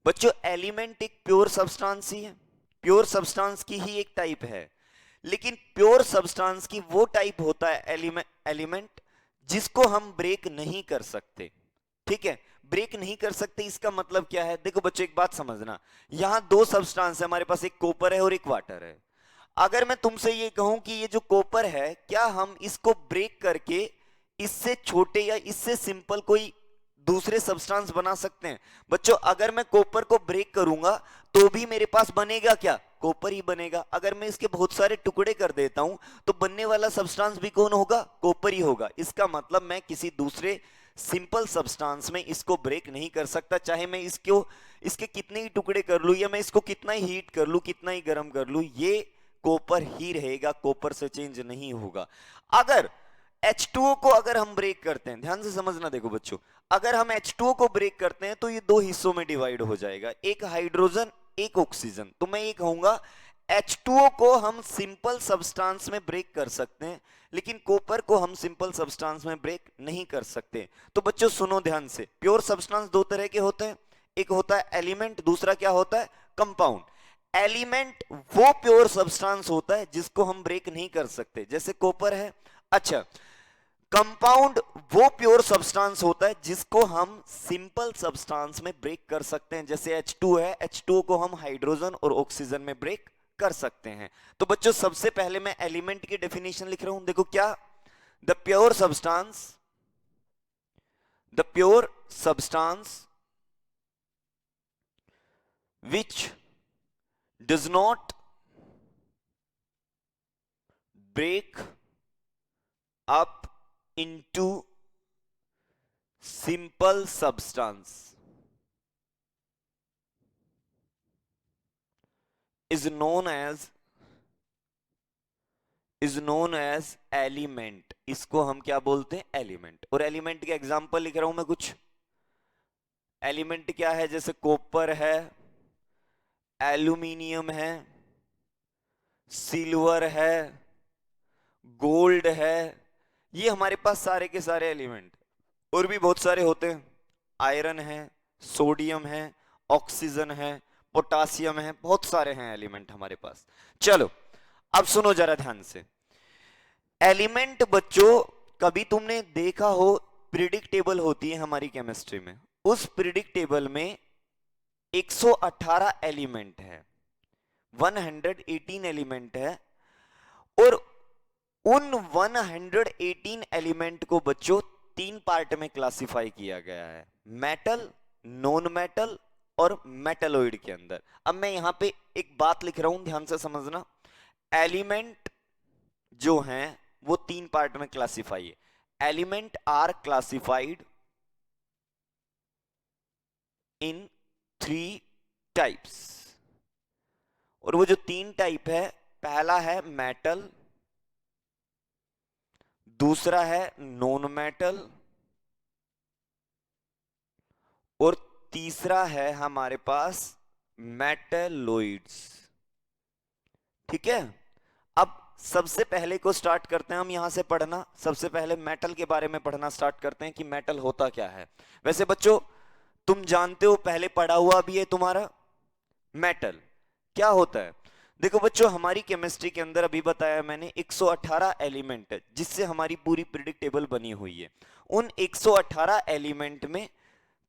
बच्चों एलिमेंट एक pure substance ही है, प्योर सब्सटेंस की ही एक टाइप है, लेकिन प्योर सब्सटेंस की वो टाइप होता है एलिमेंट जिसको हम ब्रेक नहीं कर सकते। ठीक है, ब्रेक नहीं कर सकते इसका मतलब क्या है? देखो बच्चों एक बात समझना, यहां दो सब्सटेंस है हमारे पास, एक कॉपर है और एक वाटर है। अगर मैं तुमसे ये कहूं कि ये जो कॉपर है, क्या हम इसको ब्रेक करके इससे छोटे या इससे सिंपल कोई दूसरे सब्सटेंस बना सकते हैं? बच्चों अगर मैं कॉपर को ब्रेक करूंगा तो भी मेरे पास बनेगा क्या? कॉपर ही बनेगा। अगर मैं इसके बहुत सारे टुकड़े कर देता हूं तो बनने वाला सब्सटेंस भी कौन होगा? कॉपर ही होगा। इसका मतलब मैं किसी दूसरे सिंपल सब्सटेंस में इसको ब्रेक नहीं कर सकता, चाहे मैं इसके कितने ही टुकड़े कर लूं या मैं इसको कितना ही हीट कर लूं, कितना ही गर्म कर लूं, ये कॉपर ही रहेगा, कॉपर से चेंज नहीं होगा। अगर H2O को अगर हम ब्रेक करते हैं, ध्यान से समझना, देखो बच्चों, अगर हम H2O को ब्रेक करते हैं तो ये दो हिस्सों में डिवाइड हो जाएगा, एक हाइड्रोजन एक ऑक्सीजन। तो मैं ये कहूंगा H2O को हम सिंपल सब्सटेंस में ब्रेक कर सकते हैं, लेकिन कॉपर को हम सिंपल सब्सटेंस में ब्रेक नहीं कर सकते। तो बच्चों सुनो ध्यान से, प्योर सब्सटेंस दो तरह के होते हैं, एक होता है एलिमेंट, दूसरा क्या होता है? कंपाउंड। एलिमेंट वो प्योर सब्सटेंस होता है जिसको हम ब्रेक नहीं कर सकते, जैसे कॉपर है। अच्छा, कंपाउंड वो प्योर सब्सटेंस होता है जिसको हम सिंपल सब्सटेंस में ब्रेक कर सकते हैं, जैसे H2 है, H2 को हम हाइड्रोजन और ऑक्सीजन में ब्रेक कर सकते हैं। तो बच्चों सबसे पहले मैं एलिमेंट की डेफिनेशन लिख रहा हूं, देखो क्या? The pure substance, the pure substance which does not break up into simple substance is known as element. इसको हम क्या बोलते हैं? एलिमेंट। और एलिमेंट के एग्जांपल लिख रहा हूं मैं कुछ। एलिमेंट क्या है? जैसे कॉपर है, एल्यूमिनियम है, सिल्वर है, गोल्ड है, ये हमारे पास सारे के सारे एलिमेंट। और भी बहुत सारे होते हैं, आयरन है, सोडियम है, ऑक्सीजन है, पोटासियम है, बहुत सारे हैं एलिमेंट हमारे पास। चलो अब सुनो जरा ध्यान से। एलिमेंट बच्चों कभी तुमने देखा हो, पीरियडिक टेबल होती है हमारी केमिस्ट्री में, उस पीरियडिक टेबल में 118 एलिमेंट है, 118 एलिमेंट है। और उन 118 एलिमेंट को बच्चों तीन पार्ट में क्लासिफाई किया गया है, मेटल, नॉन मेटल और मेटलॉइड के अंदर। अब मैं यहां पे एक बात लिख रहा हूं, ध्यान से समझना। एलिमेंट जो हैं वो तीन पार्ट में क्लासिफाई है। Element are classified in three types. और वो जो तीन टाइप है, पहला है मेटल, दूसरा है नॉन मेटल और तीसरा है हमारे पास मेटलॉइड्स। ठीक है, अब सबसे पहले को स्टार्ट करते हैं हम यहां से पढ़ना। सबसे पहले मेटल के बारे में पढ़ना स्टार्ट करते हैं कि मेटल होता क्या है। वैसे बच्चों तुम जानते हो, पहले पढ़ा हुआ भी है तुम्हारा, मेटल क्या होता है। देखो बच्चों हमारी केमिस्ट्री के अंदर अभी बताया मैंने 118 एलिमेंट जिससे हमारी पूरी पीरियडिक टेबल बनी हुई है। उन 118 एलिमेंट में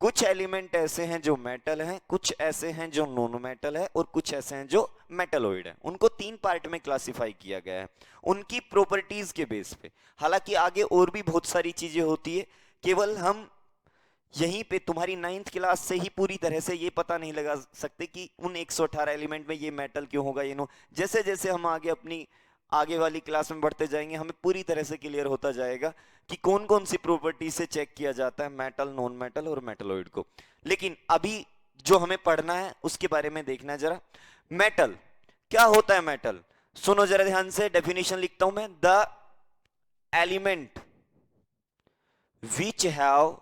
कुछ एलिमेंट ऐसे हैं जो मेटल हैं, कुछ ऐसे हैं जो नॉन मेटल है और कुछ ऐसे हैं जो मेटलॉइड है। उनको तीन पार्ट में क्लासिफाई किया गया है उनकी प्रॉपर्टीज के बेस पे। हालांकि आगे और भी बहुत सारी चीजें होती है, केवल हम यहीं पे तुम्हारी 9th क्लास से ही पूरी तरह से ये पता नहीं लगा सकते कि उन 118 एलिमेंट में ये मेटल क्यों होगा, ये नो। जैसे जैसे हम आगे अपनी आगे वाली क्लास में बढ़ते जाएंगे हमें पूरी तरह से क्लियर होता जाएगा कि कौन कौन सी प्रॉपर्टी से चेक किया जाता है मेटल, नॉन मेटल और मेटलॉइड को। लेकिन अभी जो हमें पढ़ना है उसके बारे में देखना है जरा। मेटल क्या होता है? मेटल सुनो जरा ध्यान से, डेफिनेशन लिखता हूं मैं। The element which have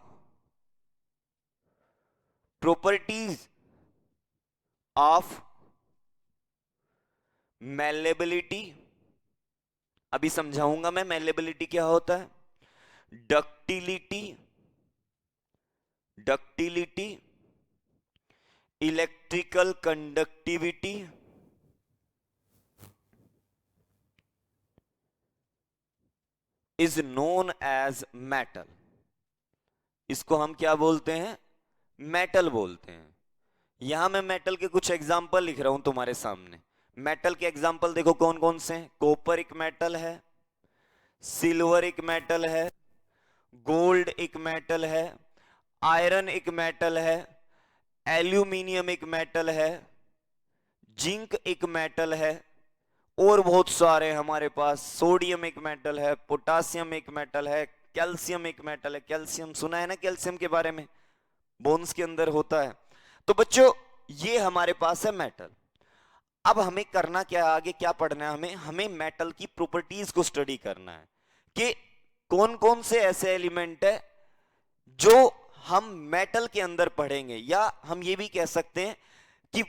properties of malleability। अभी समझाऊंगा मैं malleability क्या होता है, ductility, electrical conductivity is known as metal. इसको हम क्या बोलते हैं? मेटल बोलते हैं। यहां मैं मेटल के कुछ एग्जाम्पल लिख रहा हूं तुम्हारे सामने। मेटल के एग्जाम्पल देखो कौन कौन से हैं। कॉपर एक मेटल है, सिल्वर एक मेटल है, गोल्ड एक मेटल है, आयरन एक मेटल है, एल्यूमिनियम एक मेटल है, जिंक एक मेटल है, और बहुत सारे हमारे पास। सोडियम एक मेटल है, पोटासियम एक मेटल है, कैल्शियम एक मेटल है। कैल्शियम सुना है ना, कैल्शियम के बारे में, बोन्स के अंदर होता है। तो बच्चों ये हमारे पास है मेटल। अब हमें करना क्या है, आगे क्या पढ़ना है हमें मेटल की प्रॉपर्टीज को स्टडी करना है कि कौन कौन से ऐसे एलिमेंट है जो हम मेटल के अंदर पढ़ेंगे, या हम ये भी कह सकते हैं कि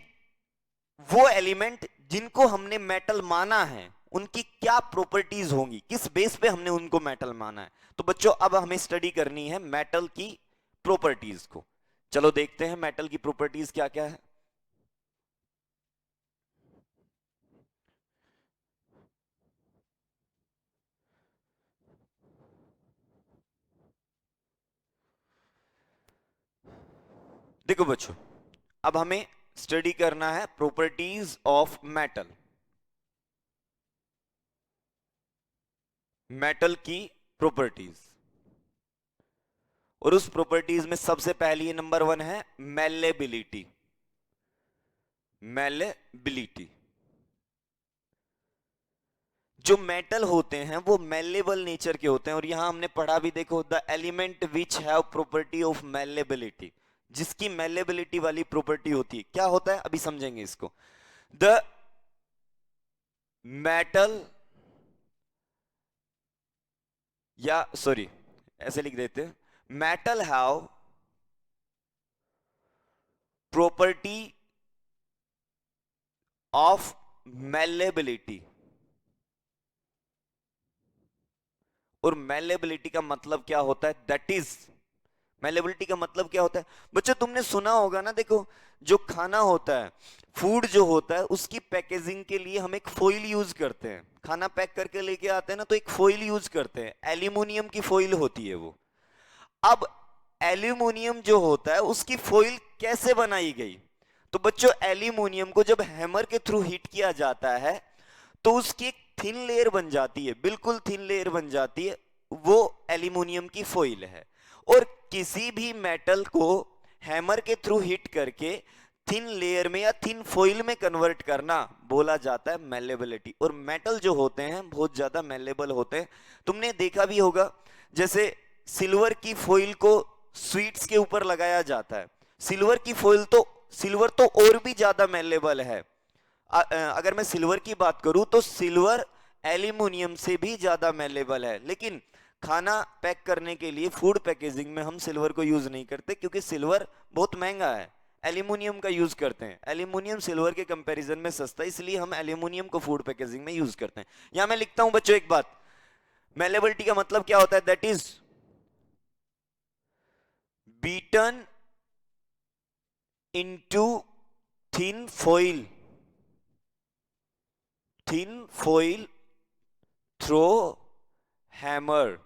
वो एलिमेंट जिनको हमने मेटल माना है उनकी क्या प्रॉपर्टीज होंगी, किस बेस पे हमने उनको मेटल माना है। तो बच्चों अब हमें स्टडी करनी है मेटल की प्रॉपर्टीज को। चलो देखते हैं मेटल की प्रॉपर्टीज क्या क्या है। देखो बच्चों, अब हमें स्टडी करना है प्रॉपर्टीज ऑफ मेटल। मेटल की प्रॉपर्टीज, और उस प्रॉपर्टीज में सबसे पहली नंबर 1 है मेलेबिलिटी। मेलेबिलिटी, जो मेटल होते हैं वो मेलेबल नेचर के होते हैं। और यहां हमने पढ़ा भी, देखो, the element which have property of malleability, जिसकी मेलेबिलिटी वाली प्रॉपर्टी होती है। क्या होता है अभी समझेंगे इसको। द मेटल, या सॉरी ऐसे लिख देते हैं, metal have property of malleability. और मेलेबिलिटी का मतलब क्या होता है? दैट इज, मेलेबिलिटी का मतलब क्या होता है बच्चों? तुमने सुना होगा ना, देखो जो खाना होता है, फूड जो होता है, उसकी पैकेजिंग के लिए हम एक फॉइल यूज करते हैं। खाना पैक करके लेके आते हैं ना, तो एक फॉइल यूज करते हैं, एल्यूमिनियम की फॉइल होती है वो। अब एल्यूमिनियम जो होता है उसकी फॉइल कैसे बनाई गई? तो बच्चों एल्यूमिनियम को जब हैमर के थ्रू हीट किया जाता है तो उसकी एक थिन लेयर बन जाती है, बिल्कुल थिन लेयर बन जाती है, वो एल्यूमिनियम की फॉइल है। और किसी भी मेटल को हैमर के थ्रू हिट करके थिन लेयर में या थिन फॉइल में कन्वर्ट करना बोला जाता है मेलेबिलिटी। और मेटल जो होते हैं बहुत ज्यादा मेलेबल होते हैं। तुमने देखा भी होगा, जैसे सिल्वर की फॉइल को स्वीट्स के ऊपर लगाया जाता है। सिल्वर की फॉइल तो, सिल्वर तो और भी ज्यादा मेलेबल है। अगर मैं सिल्वर की बात करूं तो सिल्वर एल्यूमिनियम से भी ज्यादा मेलेबल है। लेकिन खाना पैक करने के लिए फूड पैकेजिंग में हम सिल्वर को यूज नहीं करते, क्योंकि सिल्वर बहुत महंगा है। एल्यूमिनियम का यूज करते हैं। एल्यूमिनियम सिल्वर के कंपैरिजन में सस्ता है, इसलिए हम एल्यूमिनियम को फूड पैकेजिंग में यूज करते हैं। यहां मैं लिखता हूं बच्चों एक बात, मेलेबिलिटी का मतलब क्या होता है? That is beaten into thin foil, thin foil through hammer.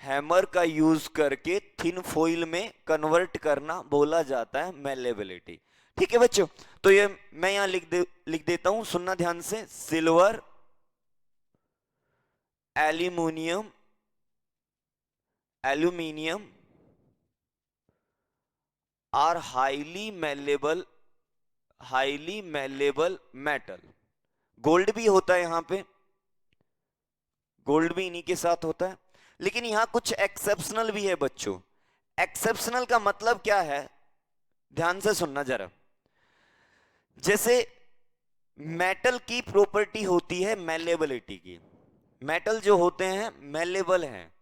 Hammer का यूज करके थिन फॉइल में कन्वर्ट करना बोला जाता है मेलेबिलिटी। ठीक है बच्चों, तो ये मैं यहां लिख देता हूं, सुनना ध्यान से। Silver, aluminium, aluminium are highly malleable metal. Gold भी होता है यहां पे, गोल्ड भी इन्हीं के साथ होता है। लेकिन यहां कुछ एक्सेप्शनल भी है बच्चों। एक्सेप्शनल का मतलब क्या है, ध्यान से सुनना जरा। जैसे मेटल की प्रॉपर्टी होती है मेलेबिलिटी की, मेटल जो होते हैं मेलेबल हैं,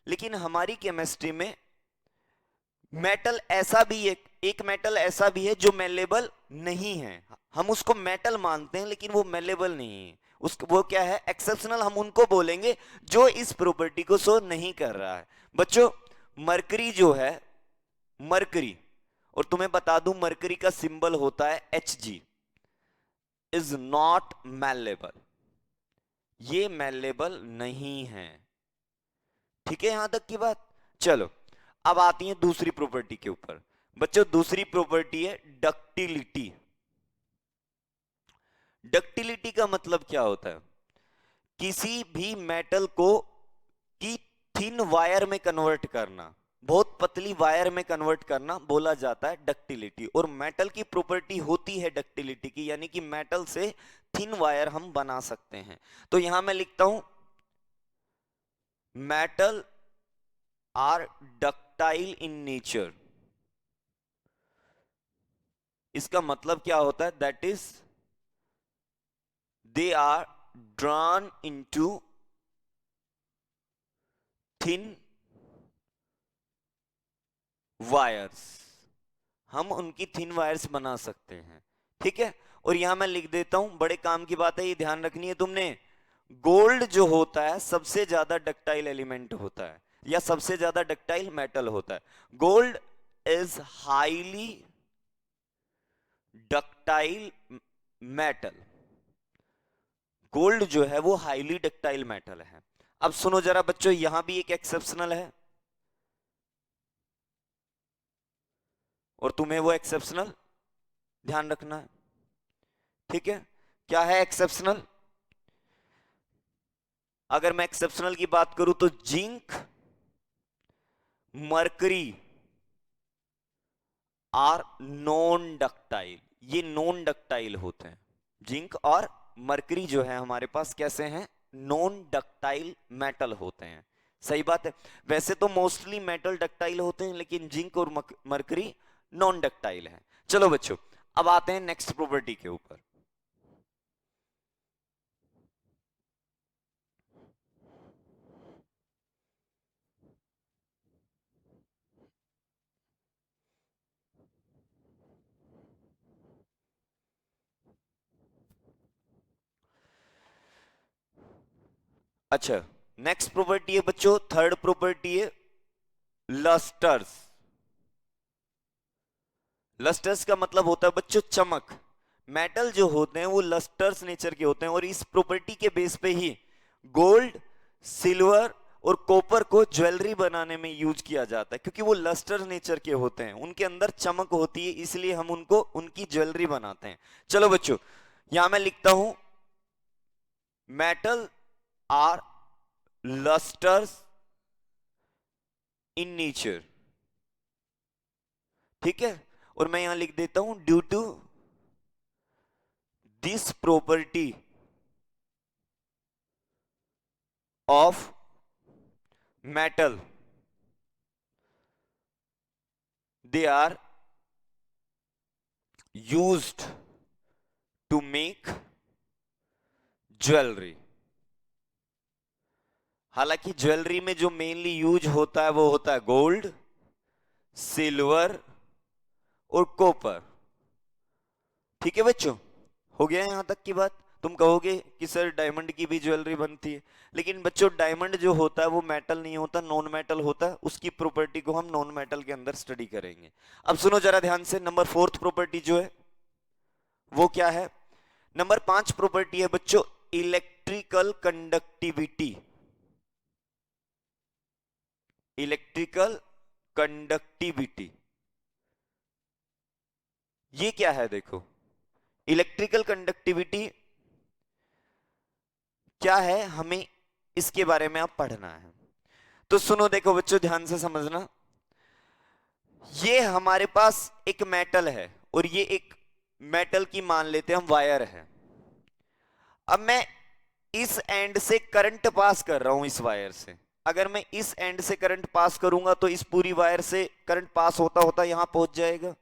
लेकिन हमारी केमिस्ट्री में मेटल ऐसा भी एक मेटल ऐसा भी है जो मेलेबल नहीं है। हम उसको मेटल मानते हैं लेकिन वो मेलेबल नहीं है। उसको वो क्या है? एक्सेप्शनल। हम उनको बोलेंगे जो इस प्रॉपर्टी को शो नहीं कर रहा है। बच्चों मरकरी जो है, मरकरी और तुम्हें बता दूं मरकरी का सिंबल होता है Hg, इज नॉट मैलेबल, ये मैलेबल नहीं है। ठीक है यहां तक की बात। चलो अब आती है दूसरी प्रॉपर्टी के ऊपर। बच्चों दूसरी प्रॉपर्टी है डक्टिलिटी। डक्टिलिटी का मतलब क्या होता है? किसी भी मेटल को की थिन वायर में कन्वर्ट करना, बहुत पतली वायर में कन्वर्ट करना बोला जाता है डक्टिलिटी। और मेटल की प्रॉपर्टी होती है डक्टिलिटी की, यानी कि मेटल से थिन वायर हम बना सकते हैं। तो यहां मैं लिखता हूं metal are ductile in nature. इसका मतलब क्या होता है? That is they are drawn into thin wires, हम उनकी थिन वायर्स बना सकते हैं। ठीक है, और यहां मैं लिख देता हूं, बड़े काम की बात है, ये ध्यान रखनी है तुमने। गोल्ड जो होता है सबसे ज्यादा डक्टाइल एलिमेंट होता है, या सबसे ज्यादा डक्टाइल मेटल होता है। Gold is highly ductile metal. Gold जो है वो हाईली डक्टाइल मेटल है। अब सुनो जरा बच्चों, यहां भी एक एक्सेप्शनल है, और तुम्हें वो एक्सेप्शनल ध्यान रखना है। ठीक है, क्या है एक्सेप्शनल? अगर मैं एक्सेप्शनल की बात करूं तो zinc, mercury are non ductile, ये नॉन डक्टाइल होते हैं। जिंक और मरकरी जो है हमारे पास कैसे हैं? नॉन डक्टाइल मेटल होते हैं। सही बात है। वैसे तो मोस्टली मेटल डक्टाइल होते हैं, लेकिन जिंक और मरकरी नॉन डक्टाइल है। चलो बच्चों अब आते हैं नेक्स्ट प्रॉपर्टी के ऊपर। अच्छा, नेक्स्ट प्रॉपर्टी है बच्चों, थर्ड प्रॉपर्टी है लस्टर्स। लस्टर्स का मतलब होता है बच्चों चमक। मेटल जो होते हैं वो लस्टर्स नेचर के होते हैं, और इस प्रॉपर्टी के बेस पे ही गोल्ड, सिल्वर और कॉपर को ज्वेलरी बनाने में यूज किया जाता है, क्योंकि वो लस्टर नेचर के होते हैं, उनके अंदर चमक होती है, इसलिए हम उनको उनकी ज्वेलरी बनाते हैं। चलो बच्चों यहां मैं लिखता हूं metal are lusters in nature. ठीक है, और मैं यहां लिख देता हूं due to this property of metal they are used to make jewellery. हालांकि ज्वेलरी में जो मेनली यूज होता है वो होता है गोल्ड, सिल्वर और कॉपर। ठीक है बच्चों, हो गया यहां तक की बात। तुम कहोगे कि सर डायमंड की भी ज्वेलरी बनती है, लेकिन बच्चों डायमंड जो होता है वो मेटल नहीं होता, नॉन मेटल होता है। उसकी प्रॉपर्टी को हम नॉन मेटल के अंदर स्टडी करेंगे। अब सुनो जरा ध्यान से, नंबर फोर्थ प्रॉपर्टी जो है वो क्या है? नंबर 5 प्रॉपर्टी है बच्चों इलेक्ट्रिकल कंडक्टिविटी। इलेक्ट्रिकल कंडक्टिविटी ये क्या है? देखो इलेक्ट्रिकल कंडक्टिविटी क्या है, हमें इसके बारे में आप पढ़ना है। तो सुनो देखो बच्चों ध्यान से समझना, ये हमारे पास एक मेटल है, और ये एक मेटल की मान लेते हैं हम वायर है। अब मैं इस एंड से करंट पास कर रहा हूं इस वायर से। अगर मैं इस एंड से करंट पास करूंगा तो इस पूरी वायर से करंट पास होता होता यहां पहुंच जाएगा।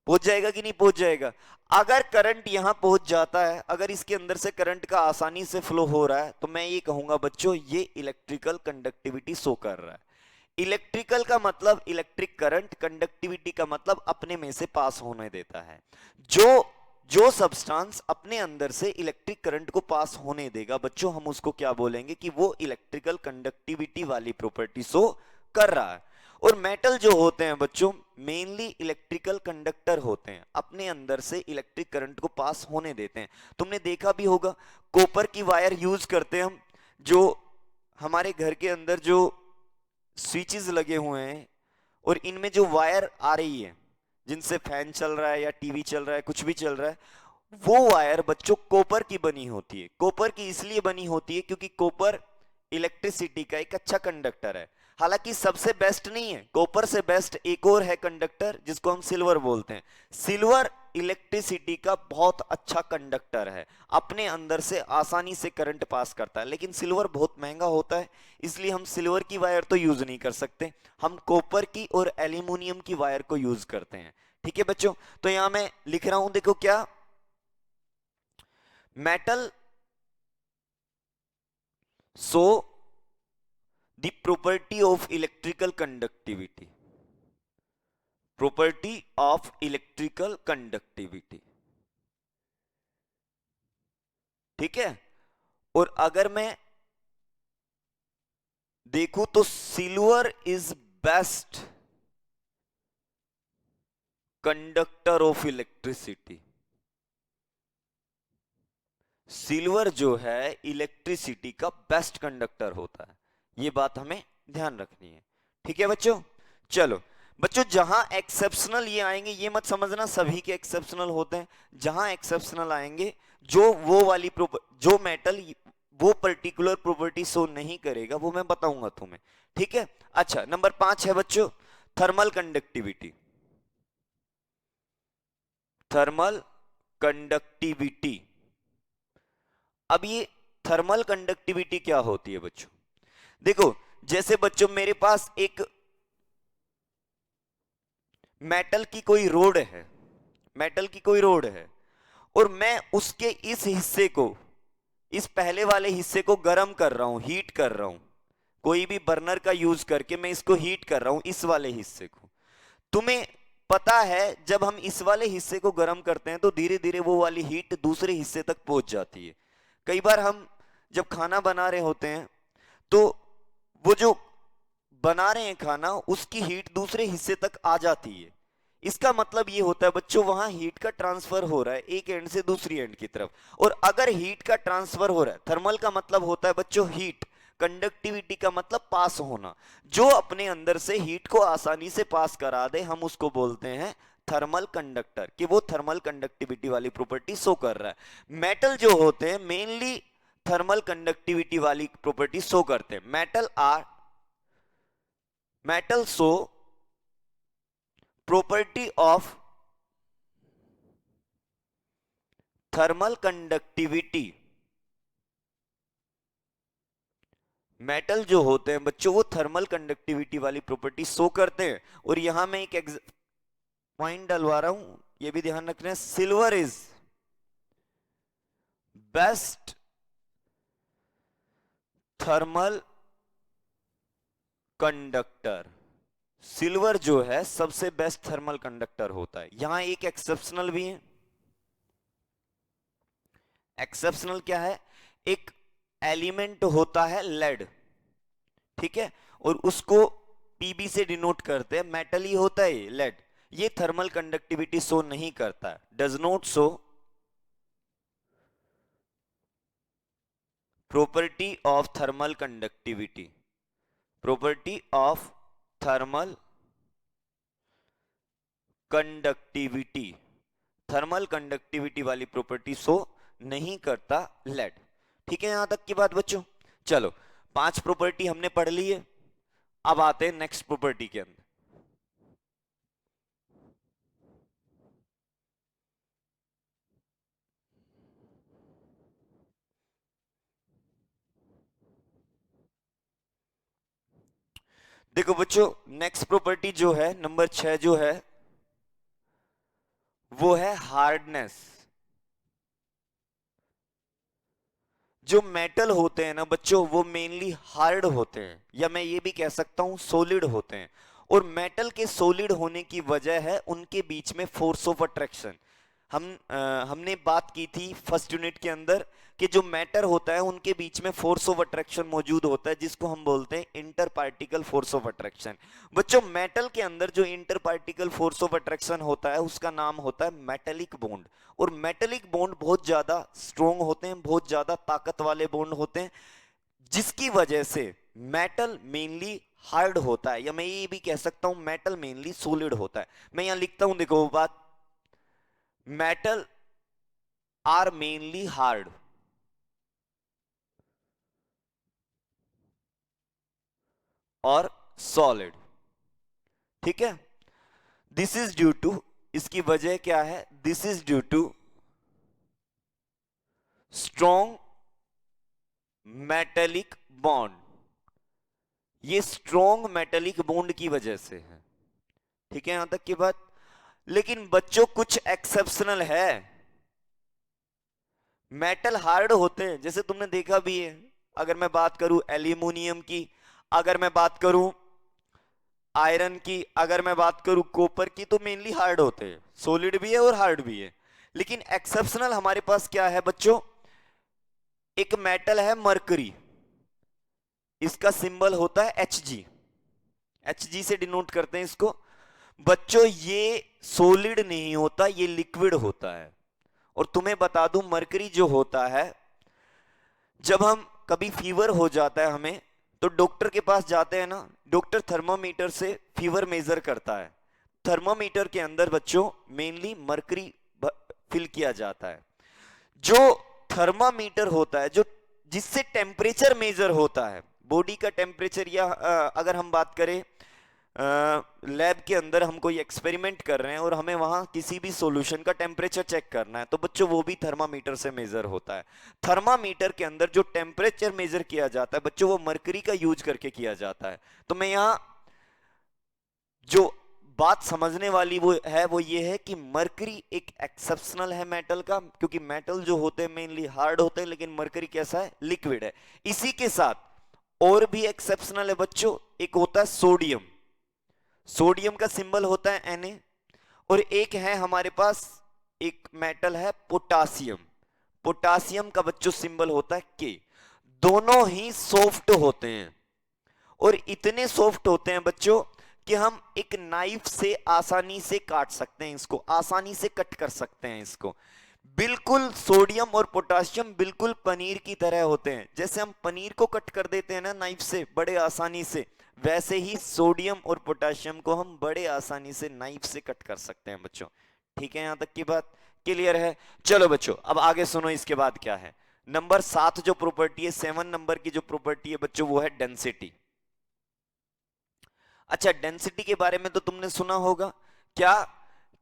पहुंच जाएगा कि नहीं पहुंच जाएगा? अगर करंट यहां पहुंच जाता है, अगर इसके अंदर से करंट का आसानी से फ्लो हो रहा है, तो मैं ये कहूंगा बच्चों ये इलेक्ट्रिकल कंडक्टिविटी शो कर रहा है। इलेक्ट्रिकल का मतलब इलेक्ट्रिक करंट, कंडक्टिविटी का मतलब अपने में से पास होने देता है। जो जो सब्सटेंस अपने अंदर से इलेक्ट्रिक करंट को पास होने देगा बच्चों, हम उसको क्या बोलेंगे कि वो इलेक्ट्रिकल कंडक्टिविटी वाली प्रॉपर्टी शो कर रहा है। और मेटल जो होते हैं बच्चों मेनली इलेक्ट्रिकल कंडक्टर होते हैं, अपने अंदर से इलेक्ट्रिक करंट को पास होने देते हैं। तुमने देखा भी होगा कॉपर की वायर यूज करते हैं हम, जो हमारे घर के अंदर जो स्विचेस लगे हुए हैं और इनमें जो वायर आ रही है जिनसे फैन चल रहा है या टीवी चल रहा है कुछ भी चल रहा है, वो वायर बच्चों कॉपर की बनी होती है। कॉपर की इसलिए बनी होती है क्योंकि कॉपर इलेक्ट्रिसिटी का एक अच्छा कंडक्टर है। हालांकि सबसे बेस्ट नहीं है, कॉपर से बेस्ट एक और है कंडक्टर जिसको हम सिल्वर बोलते हैं। सिल्वर इलेक्ट्रिसिटी का बहुत अच्छा कंडक्टर है, अपने अंदर से आसानी से करंट पास करता है, लेकिन सिल्वर बहुत महंगा होता है, इसलिए हम सिल्वर की वायर तो यूज नहीं कर सकते, हम कॉपर की और एल्यूमिनियम की वायर को यूज करते हैं। ठीक है बच्चों, तो यहां मैं लिख रहा हूं, देखो क्या, metal so the property of electrical conductivity, property of electrical conductivity, ठीक है। और अगर मैं देखूं तो silver is best conductor of electricity, silver जो है इलेक्ट्रिसिटी का बेस्ट कंडक्टर होता है, ये बात हमें ध्यान रखनी है। ठीक है बच्चों, चलो बच्चों जहां एक्सेप्शनल ये आएंगे ये मत समझना सभी के एक्सेप्शनल होते हैं, जहां एक्सेप्शनल आएंगे जो वो वाली जो मेटल वो पर्टिकुलर प्रॉपर्टी शो नहीं करेगा वो मैं बताऊंगा तुम्हें। ठीक है, अच्छा नंबर 5 है बच्चों थर्मल कंडक्टिविटी। थर्मल कंडक्टिविटी, अब ये थर्मल कंडक्टिविटी क्या होती है बच्चों, देखो जैसे बच्चों मेरे पास एक मेटल की कोई रोड है, मेटल की कोई रोड है और मैं उसके इस हिस्से को, इस पहले वाले हिस्से को गर्म कर रहा हूं, हीट कर रहा हूं, कोई भी बर्नर का यूज करके मैं इसको हीट कर रहा हूं इस वाले हिस्से को। तुम्हें पता है जब हम इस वाले हिस्से को गर्म करते हैं तो धीरे धीरे वो वाली हीट दूसरे हिस्से तक पहुंच जाती है। कई बार हम जब खाना बना रहे होते हैं तो वो जो बना रहे हैं खाना उसकी हीट दूसरे हिस्से तक आ जाती है, इसका मतलब ये होता है बच्चों वहां हीट का ट्रांसफर हो रहा है एक एंड से दूसरी एंड की तरफ। और अगर हीट का ट्रांसफर हो रहा है, थर्मल का मतलब होता है बच्चों हीट, कंडक्टिविटी का मतलब पास होना, जो अपने अंदर से हीट को आसानी से पास करा दे हम उसको बोलते हैं थर्मल कंडक्टर, कि वो थर्मल कंडक्टिविटी वाली प्रॉपर्टी शो कर रहा है। मेटल जो होते हैं मेनली थर्मल कंडक्टिविटी वाली प्रॉपर्टी शो करते हैं। Metal show property of thermal conductivity, metal जो होते हैं बच्चों वो थर्मल कंडक्टिविटी वाली प्रॉपर्टी शो करते हैं। और यहां मैं एक पॉइंट डलवा रहा हूं, ये भी ध्यान रखना है, silver is best thermal conductor, silver जो है सबसे बेस्ट थर्मल कंडक्टर होता है। यहां एक एक्सेप्शनल भी है, एक्सेप्शनल क्या है, एक एलिमेंट होता है लेड, ठीक है, और उसको पीबी से डिनोट करते हैं, मेटल ही होता है लेड, ये थर्मल कंडक्टिविटी शो नहीं करता, does not show property of thermal conductivity, property of thermal conductivity, thermal conductivity वाली प्रॉपर्टी शो नहीं करता लेड। ठीक है यहां तक की बात बच्चों, चलो 5 प्रॉपर्टी हमने पढ़ ली है, अब आते हैं नेक्स्ट प्रॉपर्टी के अंदर। देखो बच्चों नेक्स्ट प्रॉपर्टी जो है नंबर 6 जो है वो है हार्डनेस। जो मेटल होते हैं ना बच्चों वो मेनली हार्ड होते हैं, या मैं ये भी कह सकता हूं सॉलिड होते हैं, और मेटल के सॉलिड होने की वजह है उनके बीच में फोर्स ऑफ अट्रैक्शन। हमने बात की थी फर्स्ट यूनिट के अंदर कि जो मैटर होता है उनके बीच में फोर्स ऑफ अट्रैक्शन मौजूद होता है, जिसको हम बोलते हैं inter particle force of attraction. बच्चों मेटल के अंदर जो inter particle force of attraction होता है उसका नाम होता है मेटेलिक बॉन्ड। और मेटेलिक बॉन्ड बहुत ज्यादा स्ट्रोंग होते हैं, बहुत ज्यादा ताकत वाले बॉन्ड होते हैं, जिसकी वजह से मेटल मेनली हार्ड होता है, या मैं ये भी कह सकता हूं मेटल मेनली सॉलिड होता है। मैं यहां लिखता हूं, देखो वो बात, मेटल आर मेनली हार्ड और सॉलिड। ठीक है, दिस इज ड्यू टू, इसकी वजह क्या है, this is due to strong metallic bond. ये स्ट्रॉन्ग मेटेलिक बॉन्ड की वजह से है। ठीक है यहां तक की बात। लेकिन बच्चों कुछ एक्सेप्शनल है, मेटल हार्ड होते हैं, जैसे तुमने देखा भी है। अगर मैं बात करूं एल्यूमिनियम की, अगर मैं बात करूं आयरन की, अगर मैं बात करूं कॉपर की, तो मेनली हार्ड होते हैं, सॉलिड भी है और हार्ड भी है। लेकिन एक्सेप्शनल हमारे पास क्या है बच्चों, एक मेटल है मरकरी, इसका सिंबल होता है Hg, Hg से डिनोट करते हैं इसको। बच्चों ये सॉलिड नहीं होता, ये लिक्विड होता है। और तुम्हें बता दूं मरकरी जो होता है, जब हम कभी फीवर हो जाता है हमें, तो डॉक्टर के पास जाते हैं ना, डॉक्टर थर्मामीटर से फीवर मेजर करता है। थर्मामीटर के अंदर बच्चों मेनली मरकरी फिल किया जाता है। जो थर्मामीटर होता है, जो जिससे टेम्परेचर मेजर होता है, बॉडी का टेम्परेचर, या अगर हम बात करें लैब के अंदर हम कोई एक्सपेरिमेंट कर रहे हैं और हमें वहां किसी भी सॉल्यूशन का टेम्परेचर चेक करना है, तो बच्चों वो भी थर्मामीटर से मेजर होता है। थर्मामीटर के अंदर जो टेम्परेचर मेजर किया जाता है बच्चों, वो मरकरी का यूज करके किया जाता है। तो मैं यहां जो बात समझने वाली वो ये है कि मरकरी एक एक्सेप्शनल है मेटल का, क्योंकि मेटल जो होते हैं मेनली हार्ड होते हैं, लेकिन मरकरी कैसा है, लिक्विड है। इसी के साथ और भी एक्सेप्शनल है बच्चों, एक होता है सोडियम, सोडियम का सिंबल होता है Na। और एक है हमारे पास एक मेटल है पोटासियम, पोटासियम का बच्चों सिंबल होता है K। दोनों ही सॉफ्ट होते हैं, और इतने सॉफ्ट होते हैं बच्चों कि हम एक नाइफ से आसानी से काट सकते हैं इसको, आसानी से कट कर सकते हैं इसको। बिल्कुल सोडियम और पोटासियम बिल्कुल पनीर की तरह होते हैं, जैसे हम पनीर को कट कर देते हैं ना नाइफ से बड़े आसानी से, वैसे ही सोडियम और पोटासियम को हम बड़े आसानी से नाइफ से कट कर सकते हैं बच्चों। ठीक है, यहां तक की बात क्लियर है। चलो बच्चों अब आगे सुनो, इसके बाद क्या है, नंबर 7 जो प्रॉपर्टी है, 7 नंबर की जो प्रॉपर्टी है बच्चों, वो है डेंसिटी। अच्छा, डेंसिटी के बारे में तो तुमने सुना होगा क्या,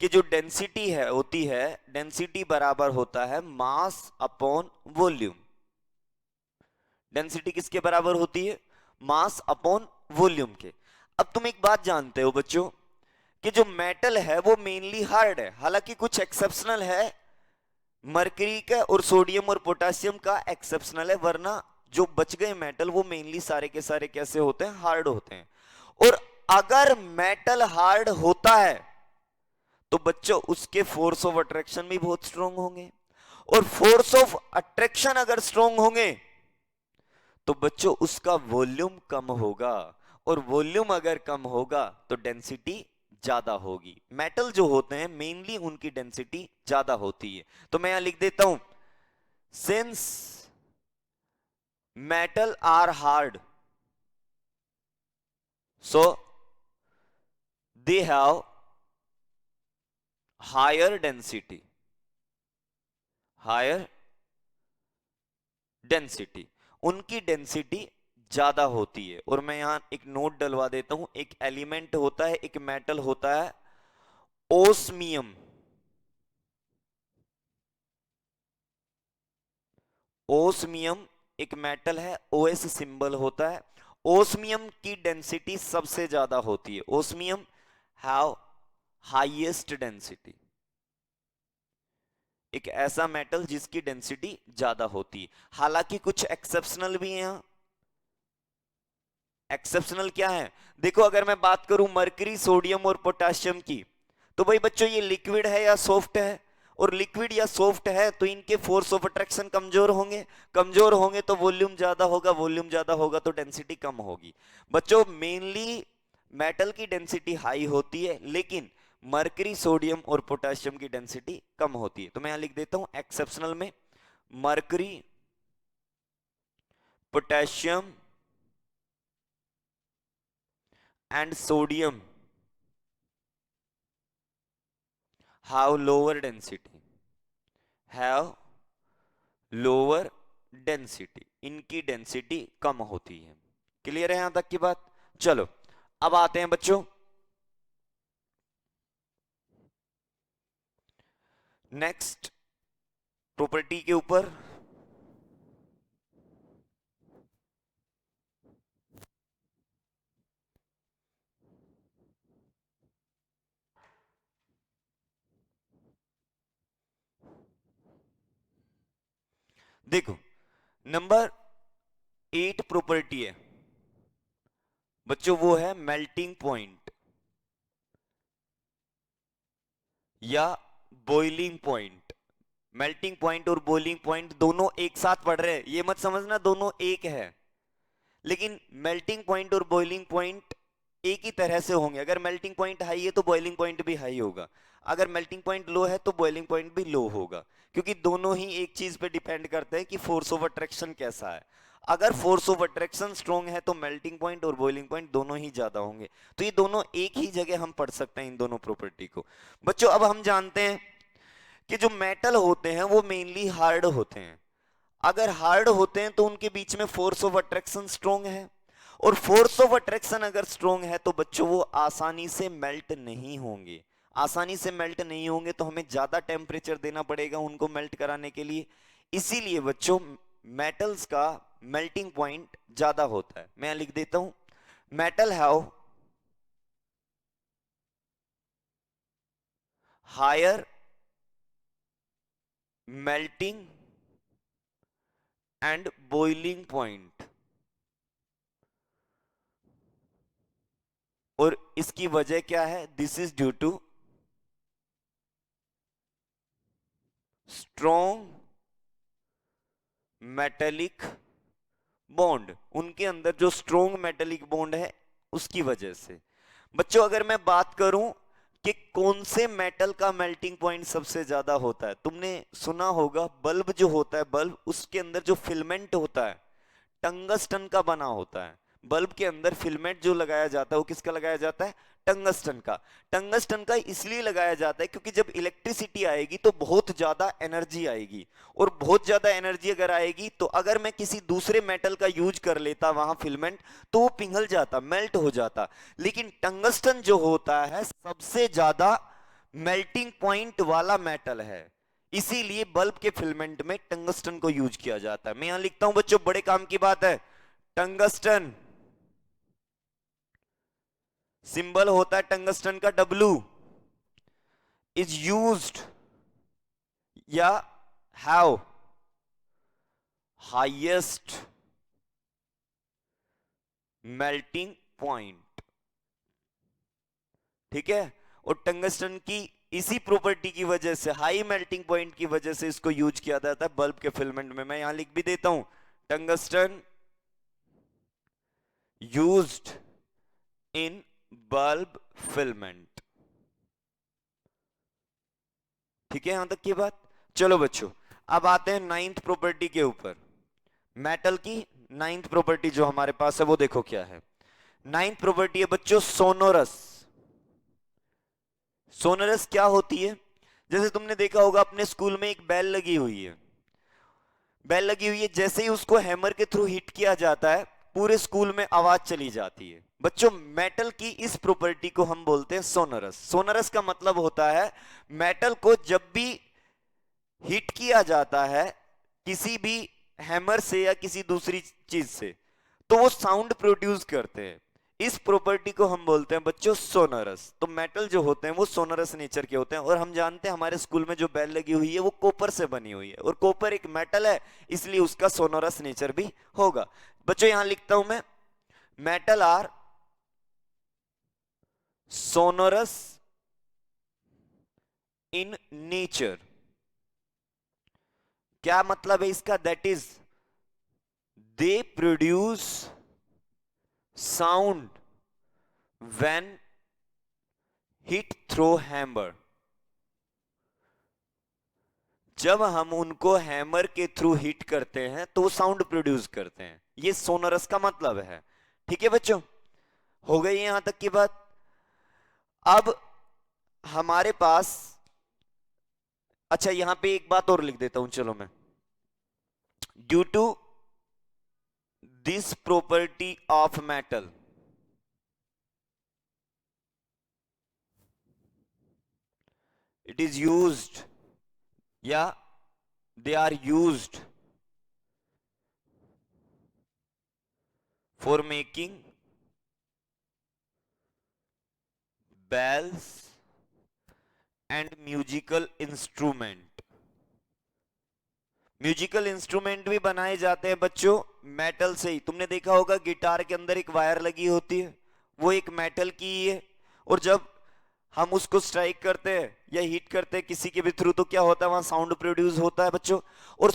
कि जो डेंसिटी है होती है, डेंसिटी बराबर होता है मास अपॉन वॉल्यूम। डेंसिटी किसके बराबर होती है, मास अपॉन वॉल्यूम के। अब तुम एक बात जानते हो बच्चों कि जो मेटल है वो मेनली हार्ड है, हालांकि कुछ एक्सेप्शनल है, मरकरी का और सोडियम और पोटेशियम का एक्सेप्शनल है, वरना जो बच गए मेटल वो मेनली सारे के सारे कैसे होते हैं, हार्ड होते हैं। और अगर मेटल हार्ड होता है तो बच्चों उसके फोर्स ऑफ अट्रैक्शन भी बहुत स्ट्रांग होंगे, और फोर्स ऑफ अट्रैक्शन अगर स्ट्रांग होंगे तो बच्चों उसका वॉल्यूम कम होगा, और वॉल्यूम अगर कम होगा तो डेंसिटी ज्यादा होगी। मेटल जो होते हैं मेनली उनकी डेंसिटी ज्यादा होती है। तो मैं यहां लिख देता हूं, since metal are hard so they have higher density, higher density, उनकी डेंसिटी ज्यादा होती है। और मैं यहां एक नोट डलवा देता हूं, एक एलिमेंट होता है, एक मेटल होता है ओस्मियम, ओस्मियम एक मेटल है, OS सिंबल होता है। ओस्मियम की डेंसिटी सबसे ज्यादा होती है, ओस्मियम हैव हाईएस्ट डेंसिटी, एक ऐसा मेटल जिसकी डेंसिटी ज्यादा होती है। हालांकि कुछ एक्सेप्शनल भी हैं यहां। एक्सेप्शनल क्या है, देखो अगर मैं बात करूं मरकरी, सोडियम और पोटेशियम की, तो भाई बच्चों ये लिक्विड है या सॉफ्ट है, और लिक्विड या सॉफ्ट है तो इनके फोर्स ऑफ अट्रैक्शन कमजोर होंगे, कमजोर होंगे तो वॉल्यूम ज्यादा होगा, वॉल्यूम ज्यादा होगा तो डेंसिटी कम होगी। बच्चों मेनली मेटल की डेंसिटी हाई होती है, लेकिन मरकरी, सोडियम और पोटेशियम की डेंसिटी कम होती है। तो मैं यहां लिख देता हूं एक्सेप्शनल में mercury, potassium and sodium have lower density, have lower density, इनकी डेंसिटी कम होती है। क्लियर है यहां तक की बात? चलो अब आते हैं बच्चों नेक्स्ट प्रॉपर्टी के ऊपर। देखो नंबर 8 प्रॉपर्टी है बच्चों, वो है मेल्टिंग पॉइंट या बॉइलिंग पॉइंट। मेल्टिंग पॉइंट और बॉइलिंग पॉइंट दोनों एक साथ पढ़ रहे हैं, ये मत समझना दोनों एक है, लेकिन मेल्टिंग पॉइंट और बॉइलिंग पॉइंट एक ही तरह से होंगे। अगर मेल्टिंग पॉइंट हाई है तो बॉइलिंग पॉइंट भी हाई होगा, अगर मेल्टिंग पॉइंट लो है तो बॉइलिंग पॉइंट भी लो होगा, क्योंकि दोनों ही एक चीज पे डिपेंड करते हैं कि फोर्स ऑफ अट्रैक्शन कैसा है। अगर फोर्स ऑफ अट्रैक्शन स्ट्रॉन्ग है तो मेल्टिंग पॉइंट और बॉइलिंग पॉइंट दोनों ही ज्यादा होंगे। तो ये दोनों एक ही जगह हम पढ़ सकते हैं इन दोनों प्रॉपर्टी को। बच्चों अब हम जानते हैं कि जो मेटल होते हैं वो मेनली हार्ड होते हैं। अगर हार्ड होते हैं तो उनके बीच में फोर्स ऑफ अट्रैक्शन स्ट्रॉन्ग है, और फोर्स ऑफ अट्रैक्शन अगर स्ट्रॉन्ग है तो बच्चों वो आसानी से मेल्ट नहीं होंगे। आसानी से मेल्ट नहीं होंगे तो हमें ज्यादा टेम्परेचर देना पड़ेगा उनको मेल्ट कराने के लिए। इसीलिए बच्चों मेटल्स का मेल्टिंग पॉइंट ज्यादा होता है। मैं लिख देता हूं metal have higher melting and boiling point, और इसकी वजह क्या है? This is due to strong metallic bond. उनके अंदर जो स्ट्रॉन्ग मेटेलिक बॉन्ड है उसकी वजह से। बच्चों अगर मैं बात करूं कि कौन से मेटल का मेल्टिंग पॉइंट सबसे ज्यादा होता है, तुमने सुना होगा बल्ब जो होता है, बल्ब उसके अंदर जो फिलामेंट होता है टंगस्टन का बना होता है। बल्ब के अंदर फिलामेंट जो लगाया जाता है वो किसका लगाया जाता है? टंगस्टन का। टंगस्टन का इसलिए लगाया जाता है क्योंकि जब इलेक्ट्रिसिटी आएगी तो बहुत ज्यादा एनर्जी आएगी, और बहुत ज्यादा एनर्जी अगर आएगी तो अगर मैं किसी दूसरे मेटल का यूज कर लेता वहां फिलामेंट तो वो पिघल जाता, मेल्ट हो जाता। लेकिन टंगस्टन जो होता है सबसे ज्यादा मेल्टिंग पॉइंट वाला मेटल है, इसीलिए बल्ब के फिलामेंट में टंगस्टन को यूज किया जाता है। मैं यहां लिखता हूं बच्चों, बड़े काम की बात है, टंगस्टन सिंबल होता है टंगस्टन का W, इज यूज्ड या हैव हाईएस्ट मेल्टिंग पॉइंट। ठीक है, और टंगस्टन की इसी प्रॉपर्टी की वजह से, हाई मेल्टिंग पॉइंट की वजह से इसको यूज किया जाता है बल्ब के फिलामेंट में। मैं यहां लिख भी देता हूं tungsten used in bulb filament. ठीक है यहां तक की बात? चलो बच्चों अब आते हैं नाइन्थ प्रॉपर्टी के ऊपर। मेटल की नाइन्थ प्रॉपर्टी जो हमारे पास है वो देखो क्या है। नाइन्थ प्रॉपर्टी है बच्चों सोनोरस। सोनोरस क्या होती है? जैसे तुमने देखा होगा अपने स्कूल में एक बेल लगी हुई है, बेल लगी हुई है, जैसे ही उसको हैमर के थ्रू हिट किया जाता है पूरे स्कूल में आवाज चली जाती है। बच्चों मेटल की इस प्रॉपर्टी को हम बोलते हैं सोनोरस। सोनोरस का मतलब होता है मेटल को जब भी हिट किया जाता है किसी भी हैमर से या किसी दूसरी चीज से तो वो साउंड प्रोड्यूस करते हैं। इस प्रॉपर्टी को हम बोलते हैं बच्चों सोनोरस। तो मेटल जो होते हैं वो सोनोरस नेचर के होते हैं, और हम जानते हैं हमारे स्कूल में जो बेल लगी हुई है वो कॉपर से बनी हुई है, और कॉपर एक मेटल है इसलिए उसका सोनोरस नेचर भी होगा। बच्चों यहां लिखता हूं मैं metal are sonorous in nature. क्या मतलब है इसका? That is they produce sound when hit through hammer. जब हम उनको हैमर के थ्रू हिट करते हैं तो वो साउंड प्रोड्यूस करते हैं, ये सोनोरस का मतलब है। ठीक है बच्चों, हो गई यहां तक की बात। अब हमारे पास, अच्छा यहां पे एक बात और लिख देता हूं, चलो मैं, due to this property of metal, it is used या they are used for making bells and musical instrument. Musical instrument भी बनाए जाते हैं बच्चों मेटल से ही। तुमने देखा होगा गिटार के अंदर एक वायर लगी होती है, वो एक मेटल की ही है, और जब हम उसको स्ट्राइक करते हैं या हिट करते हैं किसी के भी थ्रू तो क्या होता है, वहां साउंड प्रोड्यूस होता है बच्चों। और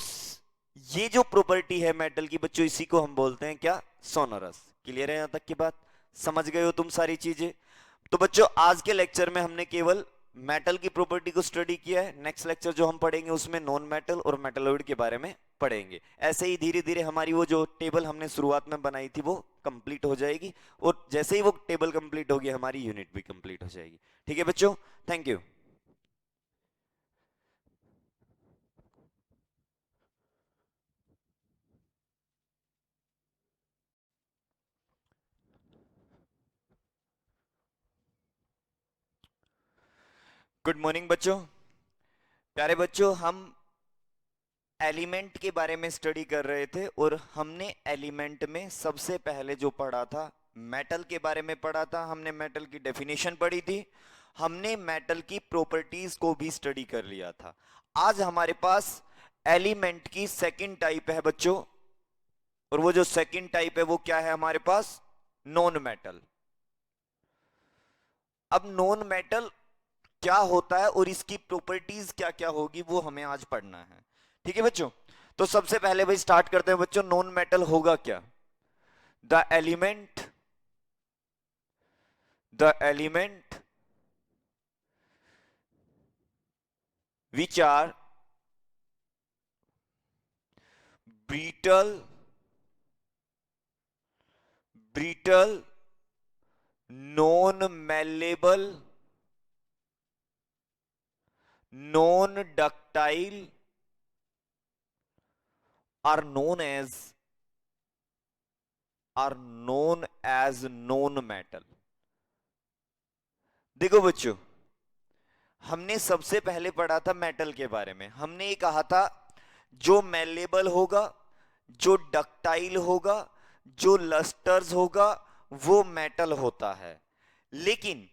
ये जो प्रॉपर्टी है मेटल की बच्चों, इसी को हम बोलते हैं क्या? सोनोरस। क्लियर है यहां तक की बात? समझ गए हो तुम सारी चीजें? तो बच्चों आज के लेक्चर में हमने केवल मेटल की प्रॉपर्टी को स्टडी किया है। नेक्स्ट लेक्चर जो हम पढ़ेंगे उसमें नॉन मेटल और मेटलॉइड के बारे में पढ़ेंगे। ऐसे ही धीरे धीरे हमारी वो जो टेबल हमने शुरुआत में बनाई थी वो कंप्लीट हो जाएगी, और जैसे ही वो टेबल कंप्लीट होगी हमारी यूनिट भी कंप्लीट हो जाएगी। ठीक है बच्चों, थैंक यू। गुड मॉर्निंग बच्चों। प्यारे बच्चों, हम एलिमेंट के बारे में स्टडी कर रहे थे, और हमने एलिमेंट में सबसे पहले जो पढ़ा था मेटल के बारे में पढ़ा था। हमने मेटल की डेफिनेशन पढ़ी थी, हमने मेटल की प्रॉपर्टीज को भी स्टडी कर लिया था। आज हमारे पास एलिमेंट की सेकंड टाइप है बच्चों, और वो जो सेकंड टाइप है वो क्या है हमारे पास? Non metal. अब नॉन मेटल क्या होता है और इसकी प्रॉपर्टीज क्या क्या होगी वो हमें आज पढ़ना है। ठीक है बच्चों, तो सबसे पहले भाई स्टार्ट करते हैं बच्चों, नॉन मेटल होगा क्या? The element which are brittle, non-malleable, non-ductile are known as known metal। देखो बच्चों, हमने सबसे पहले पढ़ा था मेटल के बारे में। हमने ये कहा था जो मेलेबल होगा, जो डक्टाइल होगा, जो लस्टर्स होगा, वो मेटल होता है। लेकिन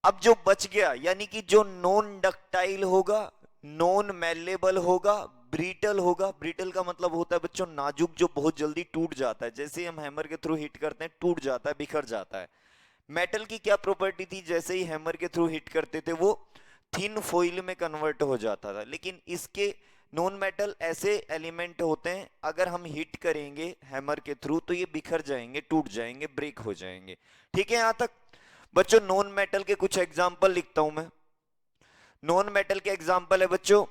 अब जो बच गया, यानी कि जो नॉन डक्टाइल होगा, नॉन मेलेबल होगा, ब्रिटल होगा। ब्रिटल का मतलब होता है बच्चों नाजुक, जो बहुत जल्दी टूट जाता है, जैसे हम हैमर के थ्रू हिट करते हैं टूट जाता है, बिखर जाता है। मेटल की क्या प्रॉपर्टी थी? जैसे ही हैमर के थ्रू हिट करते थे वो थिन फॉइल में कन्वर्ट हो जाता था। लेकिन इसके नॉन मेटल ऐसे एलिमेंट होते हैं, अगर हम हिट करेंगे हैमर के थ्रू तो ये बिखर जाएंगे, टूट जाएंगे, ब्रेक हो जाएंगे। ठीक है यहां तक बच्चों? नॉन मेटल के कुछ एग्जांपल लिखता हूं मैं। नॉन मेटल के एग्जांपल है बच्चों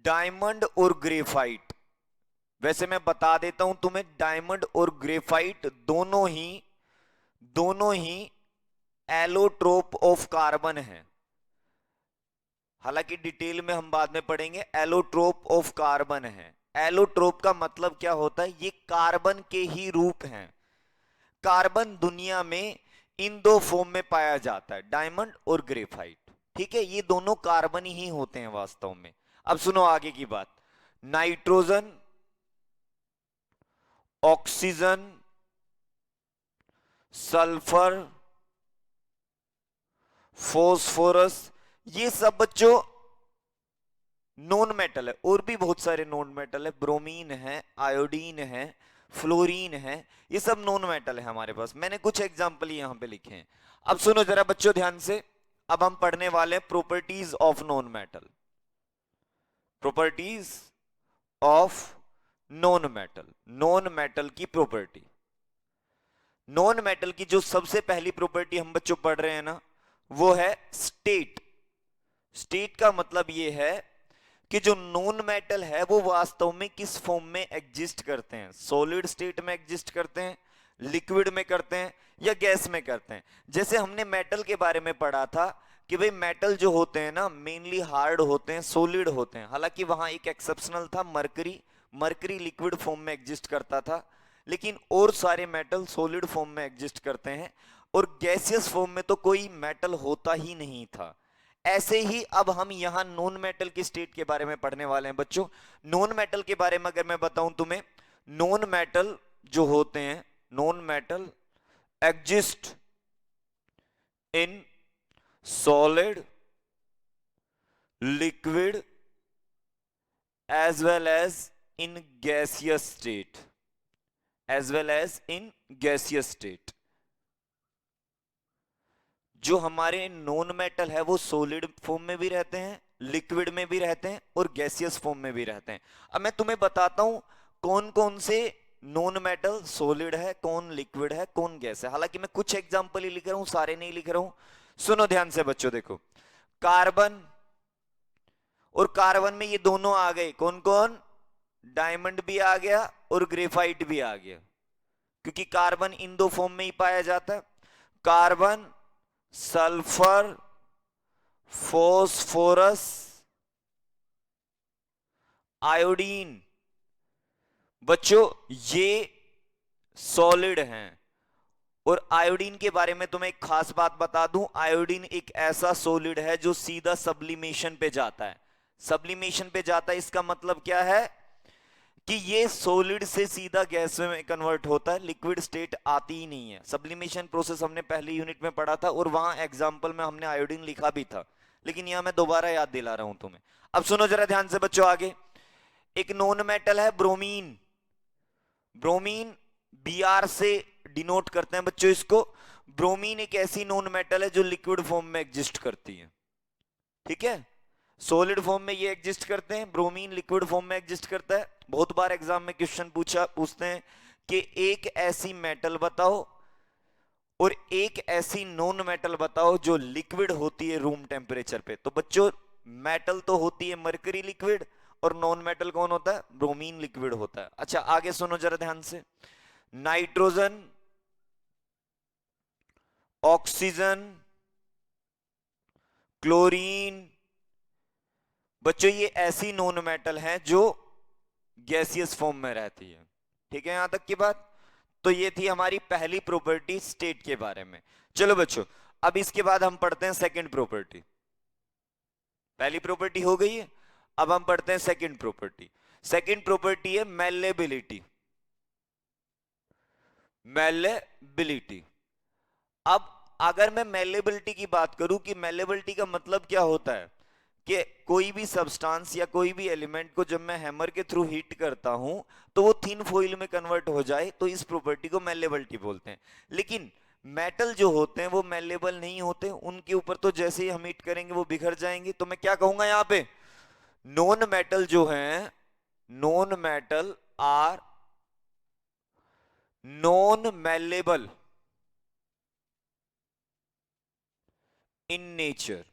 डायमंड और ग्रेफाइट। वैसे मैं बता देता हूं तुम्हें, डायमंड और ग्रेफाइट दोनों ही एलोट्रोप ऑफ कार्बन है। हालांकि डिटेल में हम बाद में पढ़ेंगे। एलोट्रोप ऑफ कार्बन है। एलोट्रोप का मतलब क्या होता है? ये कार्बन के ही रूप हैं। कार्बन दुनिया में इन दो फॉर्म में पाया जाता है, डायमंड और ग्रेफाइट। ठीक है, ये दोनों कार्बन ही होते हैं वास्तव में। अब सुनो आगे की बात। नाइट्रोजन, ऑक्सीजन, सल्फर, फॉस्फोरस, ये सब बच्चों नॉन मेटल है। और भी बहुत सारे नॉन मेटल है, ब्रोमीन है, आयोडीन है, फ्लोरीन है, ये सब नॉन मेटल है हमारे पास। मैंने कुछ एग्जांपल यहां पे लिखे हैं। अब सुनो जरा बच्चों ध्यान से, अब हम पढ़ने वाले हैं properties of non metal. Properties of non metal, non metal की प्रॉपर्टी। नॉन मेटल की जो सबसे पहली प्रॉपर्टी हम बच्चों पढ़ रहे हैं ना, वो है स्टेट। स्टेट का मतलब ये है कि जो नॉन मेटल है वो वास्तव में किस फॉर्म में एग्जिस्ट करते हैं, सॉलिड स्टेट में एग्जिस्ट करते हैं, लिक्विड में करते हैं, या गैस में करते हैं। जैसे हमने मेटल के बारे में पढ़ा था कि भाई मेटल जो होते हैं ना मेनली हार्ड होते हैं, सॉलिड होते हैं। हालांकि वहां एक एक्सेप्शनल था मरकरी, मरकरी लिक्विड फॉर्म में एग्जिस्ट करता था, लेकिन और सारे मेटल सॉलिड फॉर्म में एग्जिस्ट करते हैं, और गैसियस फॉर्म में तो कोई मेटल होता ही नहीं था। ऐसे ही अब हम यहां नॉन मेटल की स्टेट के बारे में पढ़ने वाले हैं बच्चों। नॉन मेटल के बारे में अगर मैं बताऊं तुम्हें, नॉन मेटल जो होते हैं, non metal exist in solid, liquid as well as in gaseous state, as well as in gaseous state। जो हमारे नॉन मेटल है वो सॉलिड फॉर्म में भी रहते हैं, लिक्विड में भी रहते हैं, और गैसियस फॉर्म में भी रहते हैं। अब मैं तुम्हें बताता हूं कौन कौन से नॉन मेटल सॉलिड है, कौन लिक्विड है, कौन गैस है। हालांकि मैं कुछ एग्जांपल ही लिख रहा हूं, सारे नहीं लिख रहा हूं। सुनो ध्यान से बच्चों, देखो कार्बन और कार्बन में ये दोनों आ गए, कौन कौन, डायमंड भी आ गया और ग्रेफाइट भी आ गया, क्योंकि कार्बन इन दो फॉर्म में ही पाया जाता है। Carbon, sulphur, phosphorus, iodine. बच्चों ये सॉलिड हैं। और आयोडीन के बारे में तुम्हें एक खास बात बता दूं, आयोडीन एक ऐसा सॉलिड है जो सीधा सब्लिमेशन पे जाता है। सब्लिमेशन पे जाता है, इसका मतलब क्या है कि ये सॉलिड से सीधा गैस में कन्वर्ट होता है, लिक्विड स्टेट आती ही नहीं है। सब्लिमेशन प्रोसेस हमने पहली यूनिट में पढ़ा था, और वहां एग्जांपल में हमने आयोडीन लिखा भी था, लेकिन यहां मैं दोबारा याद दिला रहा हूं तुम्हें। अब सुनो जरा ध्यान से बच्चों आगे। एक नॉन मेटल है ब्रोमीन। ब्रोमीन Br से डिनोट करते हैं बच्चों इसको। ब्रोमीन एक ऐसी नॉन मेटल है जो लिक्विड फॉर्म में एग्जिस्ट करती है, ठीक है। सॉलिड फॉर्म में ये एग्जिस्ट करते हैं, ब्रोमीन लिक्विड फॉर्म में एग्जिस्ट करता है। बहुत बार एग्जाम में क्वेश्चन पूछते हैं कि एक ऐसी मेटल बताओ और एक ऐसी नॉन मेटल बताओ जो लिक्विड होती है रूम टेम्परेचर पे। तो बच्चों मेटल तो होती है मरकरी लिक्विड, और नॉन मेटल कौन होता है, ब्रोमीन लिक्विड होता है। अच्छा आगे सुनो जरा ध्यान से। Nitrogen, oxygen, chlorine. बच्चों ये ऐसी नॉन मेटल हैं जो गैसियस फॉर्म में रहती है, ठीक है यहां तक की बात। तो ये थी हमारी पहली प्रॉपर्टी स्टेट के बारे में। चलो बच्चों अब इसके बाद हम पढ़ते हैं सेकंड प्रॉपर्टी। पहली प्रॉपर्टी हो गई है, अब हम पढ़ते हैं सेकंड प्रॉपर्टी। सेकंड प्रॉपर्टी है मेलेबिलिटी। मेलेबिलिटी। अब अगर मैं मेलेबिलिटी की बात करूं कि मेलेबिलिटी का मतलब क्या होता है, कि कोई भी सब्सटेंस या कोई भी एलिमेंट को जब मैं हैमर के थ्रू हीट करता हूं तो वो थिन फॉइल में कन्वर्ट हो जाए, तो इस प्रॉपर्टी को मेलेबिलिटी बोलते हैं। लेकिन मेटल जो होते हैं वो मेलेबल नहीं होते, उनके ऊपर तो जैसे ही हम हीट करेंगे वो बिखर जाएंगे। तो मैं क्या कहूंगा यहां पे, नॉन मेटल जो हैं, non metal are non malleable in nature,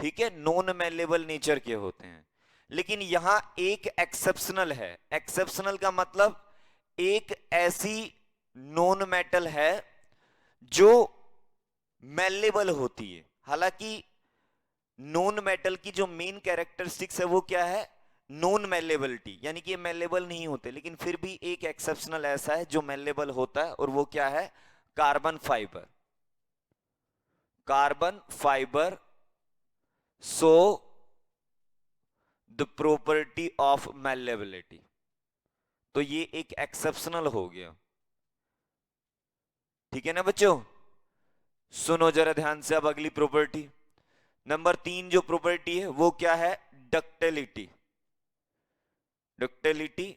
ठीक है, नॉन मेलेबल नेचर के होते हैं। लेकिन यहां एक एक्सेप्शनल है। एक्सेप्शनल का मतलब एक ऐसी नॉन मेटल है जो मेलेबल होती है। हालांकि नॉन मेटल की जो मेन कैरेक्टरिस्टिक्स है वो क्या है, नॉन मेलेबिलिटी, यानी कि ये मेलेबल नहीं होते। लेकिन फिर भी एक एक्सेप्शनल ऐसा है जो मेलेबल होता है, और वो क्या है, carbon fibre. Carbon fibre so the property of malleability. तो ये एक एक्सेप्शनल हो गया, ठीक है ना बच्चों। सुनो जरा ध्यान से अब अगली प्रॉपर्टी, नंबर 3 जो प्रॉपर्टी है वो क्या है, डक्टिलिटी। डक्टिलिटी,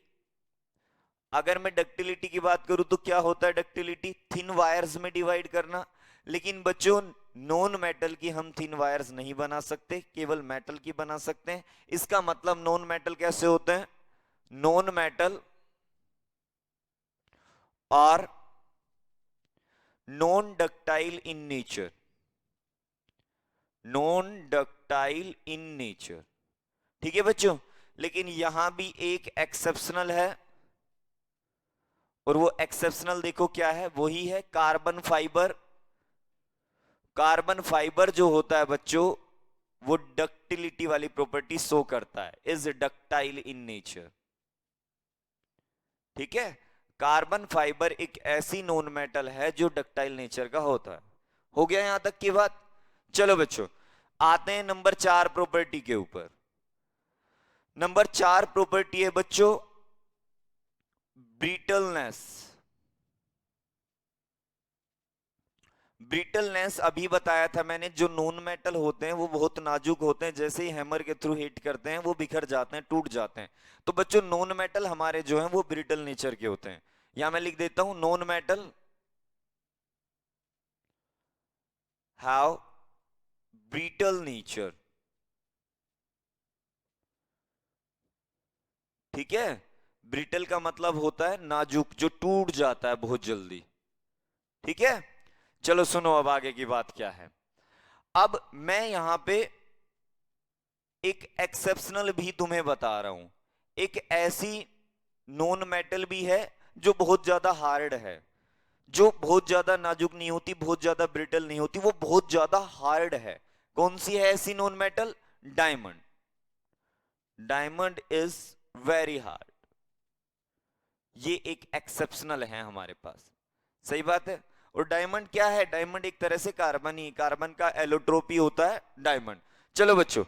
अगर मैं डक्टिलिटी की बात करूं तो क्या होता है डक्टिलिटी, थिन वायर्स में डिवाइड करना। लेकिन बच्चों नॉन मेटल की हम थिन वायर्स नहीं बना सकते, केवल मेटल की बना सकते हैं। इसका मतलब नॉन मेटल कैसे होते हैं? Non metal are non ductile in nature, non ductile in nature. ठीक है बच्चों, लेकिन यहां भी एक एक्सेप्शनल है, और वो एक्सेप्शनल देखो क्या है, वही है कार्बन फाइबर। कार्बन फाइबर जो होता है बच्चों, वो डक्टिलिटी वाली प्रॉपर्टी शो करता है, इज डक्टाइल इन नेचर। ठीक है, कार्बन फाइबर एक ऐसी नॉन मेटल है जो डक्टाइल नेचर का होता है। हो गया यहां तक की बात? चलो बच्चों, आते हैं नंबर 4 प्रॉपर्टी के ऊपर। नंबर 4 प्रॉपर्टी है बच्चों ब्रिटलनेस। ब्रिटलनेस अभी बताया था मैंने, जो नॉन मेटल होते हैं वो बहुत नाजुक होते हैं, जैसे ही हैमर के थ्रू हिट करते हैं वो बिखर जाते हैं, टूट जाते हैं। तो बच्चों नॉन मेटल हमारे जो हैं वो ब्रिटल नेचर के होते हैं। यहां मैं लिख देता हूं non metal have brittle nature. ठीक है, ब्रिटल का मतलब होता है नाजुक, जो टूट जाता है बहुत जल्दी। ठीक है, चलो सुनो अब आगे की बात क्या है। अब मैं यहां पे एक एक्सेप्शनल भी तुम्हें बता रहा हूं। एक ऐसी नॉन मेटल भी है जो बहुत ज्यादा हार्ड है, जो बहुत ज्यादा नाजुक नहीं होती, बहुत ज्यादा ब्रिटल नहीं होती, वो बहुत ज्यादा हार्ड है। कौन सी है ऐसी non metal? Diamond. Diamond is very hard. ये एक एक्सेप्शनल है हमारे पास। सही बात है। और डायमंड क्या है? डायमंड एक तरह से कार्बन ही, कार्बन का एलोट्रोपी होता है डायमंड। चलो बच्चों,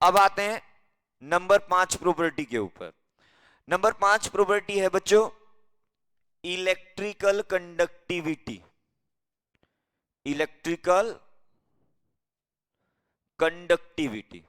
अब आते हैं नंबर 5 प्रॉपर्टी के ऊपर। नंबर 5 प्रॉपर्टी है बच्चों इलेक्ट्रिकल कंडक्टिविटी। Electrical conductivity.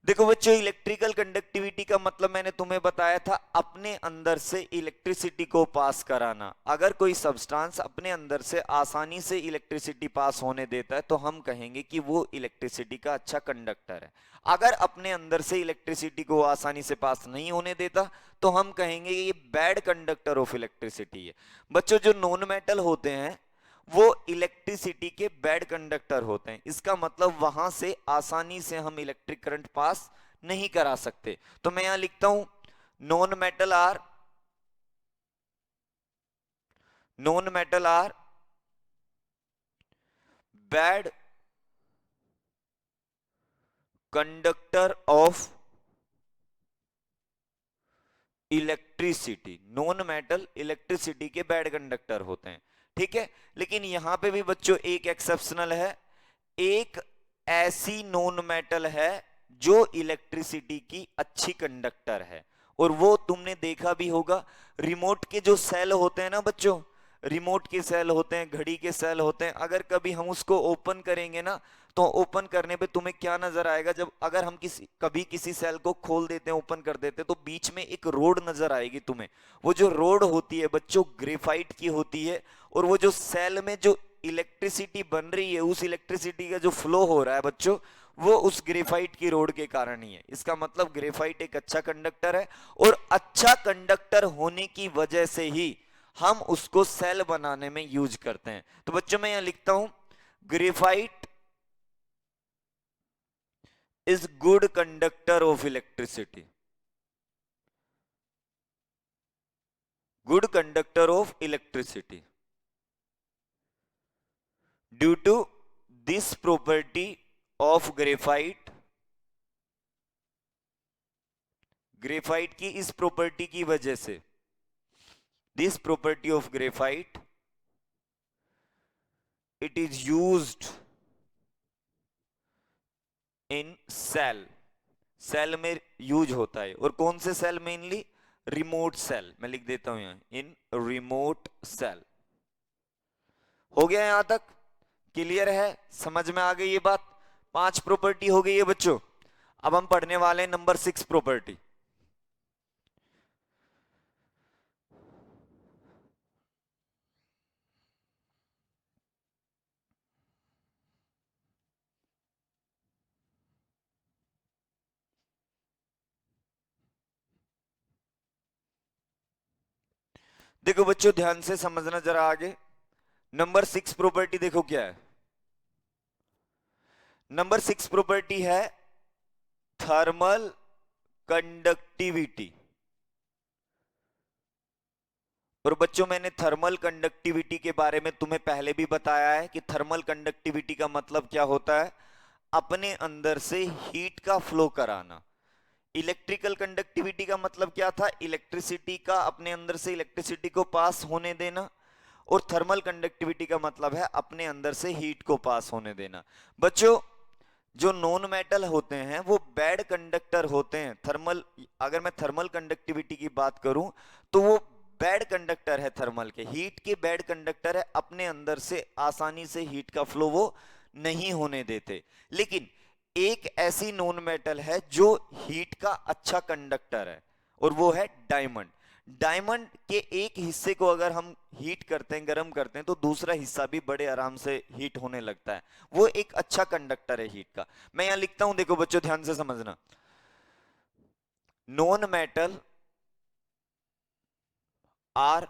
देखो बच्चों, इलेक्ट्रिकल कंडक्टिविटी का मतलब मैंने तुम्हें बताया था, अपने अंदर से इलेक्ट्रिसिटी को पास कराना। अगर कोई सब्सटेंस अपने अंदर से आसानी से इलेक्ट्रिसिटी पास होने देता है तो हम कहेंगे कि वो इलेक्ट्रिसिटी का अच्छा कंडक्टर है। अगर अपने अंदर से इलेक्ट्रिसिटी को आसानी से पास नहीं होने देता तो हम कहेंगे ये बैड कंडक्टर ऑफ इलेक्ट्रिसिटी है। बच्चों जो नॉन मेटल होते हैं वो इलेक्ट्रिसिटी के बैड कंडक्टर होते हैं। इसका मतलब वहां से आसानी से हम इलेक्ट्रिक करंट पास नहीं करा सकते। तो मैं यहां लिखता हूं non metal are bad conductor of electricity. Non metal electricity के बैड कंडक्टर होते हैं। ठीक है, लेकिन यहां पे भी बच्चों एक एक्सेप्शनल है। एक ऐसी नॉन मेटल है जो इलेक्ट्रिसिटी की अच्छी कंडक्टर है, और वो तुमने देखा भी होगा। रिमोट के जो सेल होते हैं ना बच्चों, रिमोट के सेल होते हैं, घड़ी के सेल होते हैं, अगर कभी हम उसको ओपन करेंगे ना, तो ओपन करने पे तुम्हें क्या नजर आएगा? जब अगर हम कभी किसी सेल को खोल देते हैं, ओपन कर देते हैं, तो बीच में एक रोड नजर आएगी तुम्हें। वो जो रोड होती है बच्चों ग्रेफाइट की होती है, और वो जो सेल में जो इलेक्ट्रिसिटी बन रही है, उस इलेक्ट्रिसिटी का जो फ्लो हो रहा है बच्चों, वो उस ग्रेफाइट की रोड के कारण ही है। इसका मतलब ग्रेफाइट एक अच्छा कंडक्टर है, और अच्छा कंडक्टर होने की वजह से ही हम उसको सेल बनाने में यूज करते हैं। तो बच्चों मैं यहां लिखता हूं graphite is good conductor of electricity. Good conductor of electricity. Due to this property of graphite, graphite की इस प्रॉपर्टी की वजह से, this property of graphite, it is used in cell. Cell में यूज होता है, और कौन से सेल? Mainly remote cell. मैं लिख देता हूं यहां इन रिमोट सेल। हो गया यहां तक? क्लियर है? समझ में आ गई ये बात? 5 प्रॉपर्टी हो गई है बच्चों। अब हम पढ़ने वाले हैं नंबर 6 प्रॉपर्टी। देखो बच्चों ध्यान से समझना जरा आगे। नंबर 6 प्रॉपर्टी देखो क्या है। नंबर 6 प्रॉपर्टी है थर्मल कंडक्टिविटी। और बच्चों मैंने थर्मल कंडक्टिविटी के बारे में तुम्हें पहले भी बताया है कि थर्मल कंडक्टिविटी का मतलब क्या होता है, अपने अंदर से हीट का फ्लो कराना। इलेक्ट्रिकल कंडक्टिविटी का मतलब क्या था, इलेक्ट्रिसिटी का अपने अंदर से इलेक्ट्रिसिटी को पास होने देना। और थर्मल कंडक्टिविटी का मतलब है अपने अंदर से हीट को पास होने देना। बच्चों जो नॉन मेटल होते हैं वो बैड कंडक्टर होते हैं। थर्मल, अगर मैं थर्मल कंडक्टिविटी की बात करूं तो वो बैड कंडक्टर है, थर्मल के हीट के बैड कंडक्टर है, अपने अंदर से आसानी से हीट का फ्लो वो नहीं होने देते। लेकिन एक ऐसी नॉन मेटल है जो हीट का अच्छा कंडक्टर है और वो है डायमंड। डायमंड के एक हिस्से को अगर हम हीट करते हैं, गर्म करते हैं, तो दूसरा हिस्सा भी बड़े आराम से हीट होने लगता है। वो एक अच्छा कंडक्टर है हीट का। मैं यहां लिखता हूं, देखो बच्चों ध्यान से समझना। Non metal are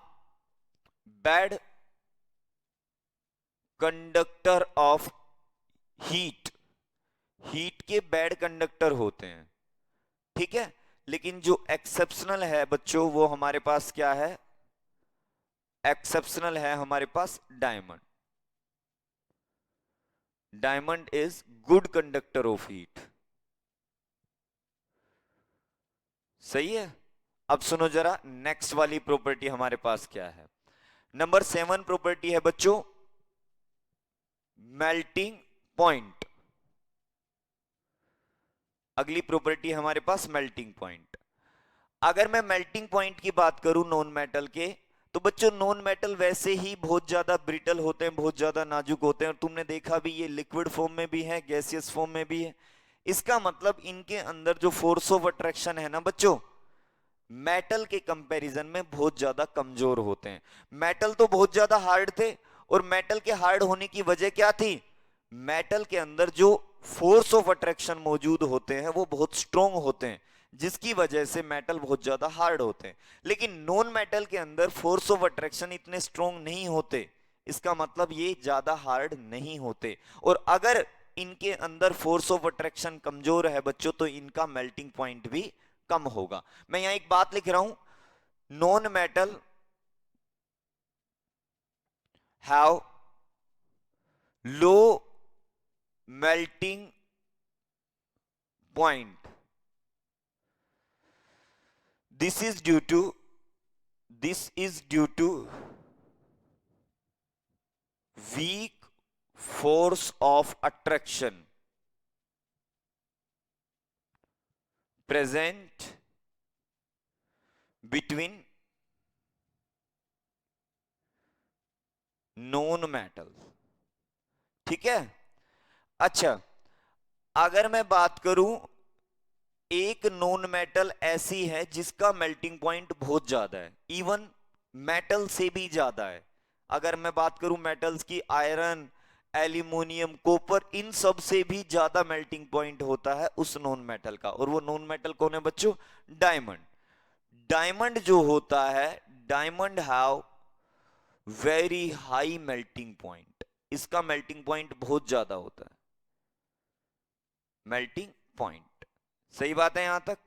bad conductor of heat. Heat के बैड कंडक्टर होते हैं, ठीक है। लेकिन जो एक्सेप्शनल है बच्चों वो हमारे पास क्या है, एक्सेप्शनल है हमारे पास diamond. Diamond is good conductor of heat. सही है। अब सुनो जरा नेक्स्ट वाली प्रॉपर्टी हमारे पास क्या है। नंबर 7 प्रॉपर्टी है बच्चों मेल्टिंग पॉइंट। अगली प्रॉपर्टी हमारे पास मेल्टिंग पॉइंट। अगर मैं मेल्टिंग पॉइंट की बात करूं नॉन मेटल के, तो बच्चों नॉन मेटल वैसे ही बहुत ज्यादा ब्रिटल होते हैं, बहुत ज्यादा नाजुक होते हैं। और तुमने देखा भी ये लिक्विड फॉर्म में भी है, गैसियस फॉर्म में भी है। इसका मतलब इनके अंदर जो फोर्स ऑफ अट्रैक्शन है ना बच्चों, मेटल के कंपैरिजन में बहुत ज्यादा कमजोर होते हैं। मेटल तो बहुत ज्यादा हार्ड थे, और मेटल के हार्ड होने की वजह क्या थी, मेटल के अंदर जो फोर्स ऑफ अट्रैक्शन मौजूद होते हैं वो बहुत स्ट्रोंग होते हैं, जिसकी वजह से मेटल बहुत ज्यादा हार्ड होते हैं। लेकिन नॉन मेटल के अंदर फोर्स ऑफ अट्रैक्शन इतने स्ट्रोंग नहीं होते, इसका मतलब ये ज्यादा हार्ड नहीं होते। और अगर इनके अंदर फोर्स ऑफ अट्रैक्शन कमजोर है बच्चों, तो इनका मेल्टिंग पॉइंट भी कम होगा। मैं यहां एक बात लिख रहा हूं, non metal have low melting point. this is due to this is due to weak force of attraction present between known metals। ठीक है। अच्छा, अगर मैं बात करूं, एक नॉन मेटल ऐसी है जिसका मेल्टिंग पॉइंट बहुत ज्यादा है, इवन मेटल से भी ज्यादा है। अगर मैं बात करूं मेटल्स की, आयरन, एल्यूमिनियम, कॉपर, इन सब से भी ज्यादा मेल्टिंग पॉइंट होता है उस नॉन मेटल का। और वो नॉन मेटल कौन है बच्चों, डायमंड। डायमंड जो होता है, diamond have very high melting point. इसका मेल्टिंग पॉइंट बहुत ज्यादा होता है, मेल्टिंग पॉइंट। सही बात है यहां तक।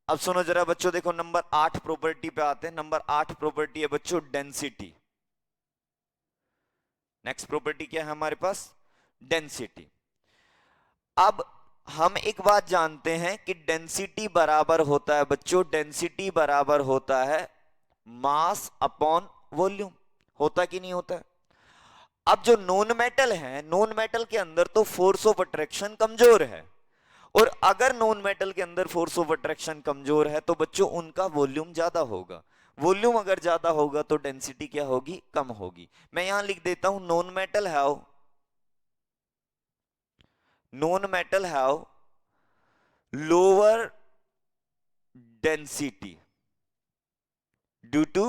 अब सुनो जरा बच्चों, देखो नंबर 8 प्रॉपर्टी पे आते हैं। नंबर 8 प्रॉपर्टी है बच्चों डेंसिटी। नेक्स्ट प्रॉपर्टी क्या है हमारे पास, डेंसिटी। अब हम एक बात जानते हैं कि डेंसिटी बराबर होता है बच्चों, डेंसिटी बराबर होता है मास अपॉन वॉल्यूम। होता कि नहीं होता है। अब जो नॉन मेटल है, नॉन मेटल के अंदर तो फोर्स ऑफ अट्रैक्शन कमजोर है, और अगर नॉन मेटल के अंदर फोर्स ऑफ अट्रैक्शन कमजोर है तो बच्चों उनका वॉल्यूम ज्यादा होगा। वॉल्यूम अगर ज्यादा होगा तो डेंसिटी क्या होगी, कम होगी। मैं यहां लिख देता हूं, non metal have lower density due to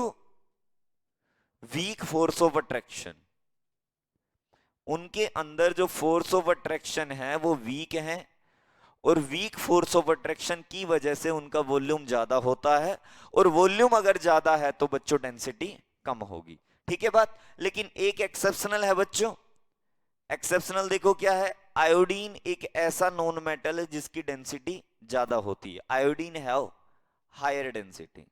weak force of attraction. उनके अंदर जो फोर्स ऑफ अट्रैक्शन है वो वीक है, और वीक फोर्स ऑफ अट्रैक्शन की वजह से उनका वॉल्यूम ज्यादा होता है, और वॉल्यूम अगर ज्यादा है तो बच्चों डेंसिटी कम होगी। ठीक है बात। लेकिन एक एक्सेप्शनल है बच्चों, एक्सेप्शनल देखो क्या है, आयोडीन एक ऐसा नॉन मेटल है जिसकी डेंसिटी ज्यादा होती है। Iodine have higher density,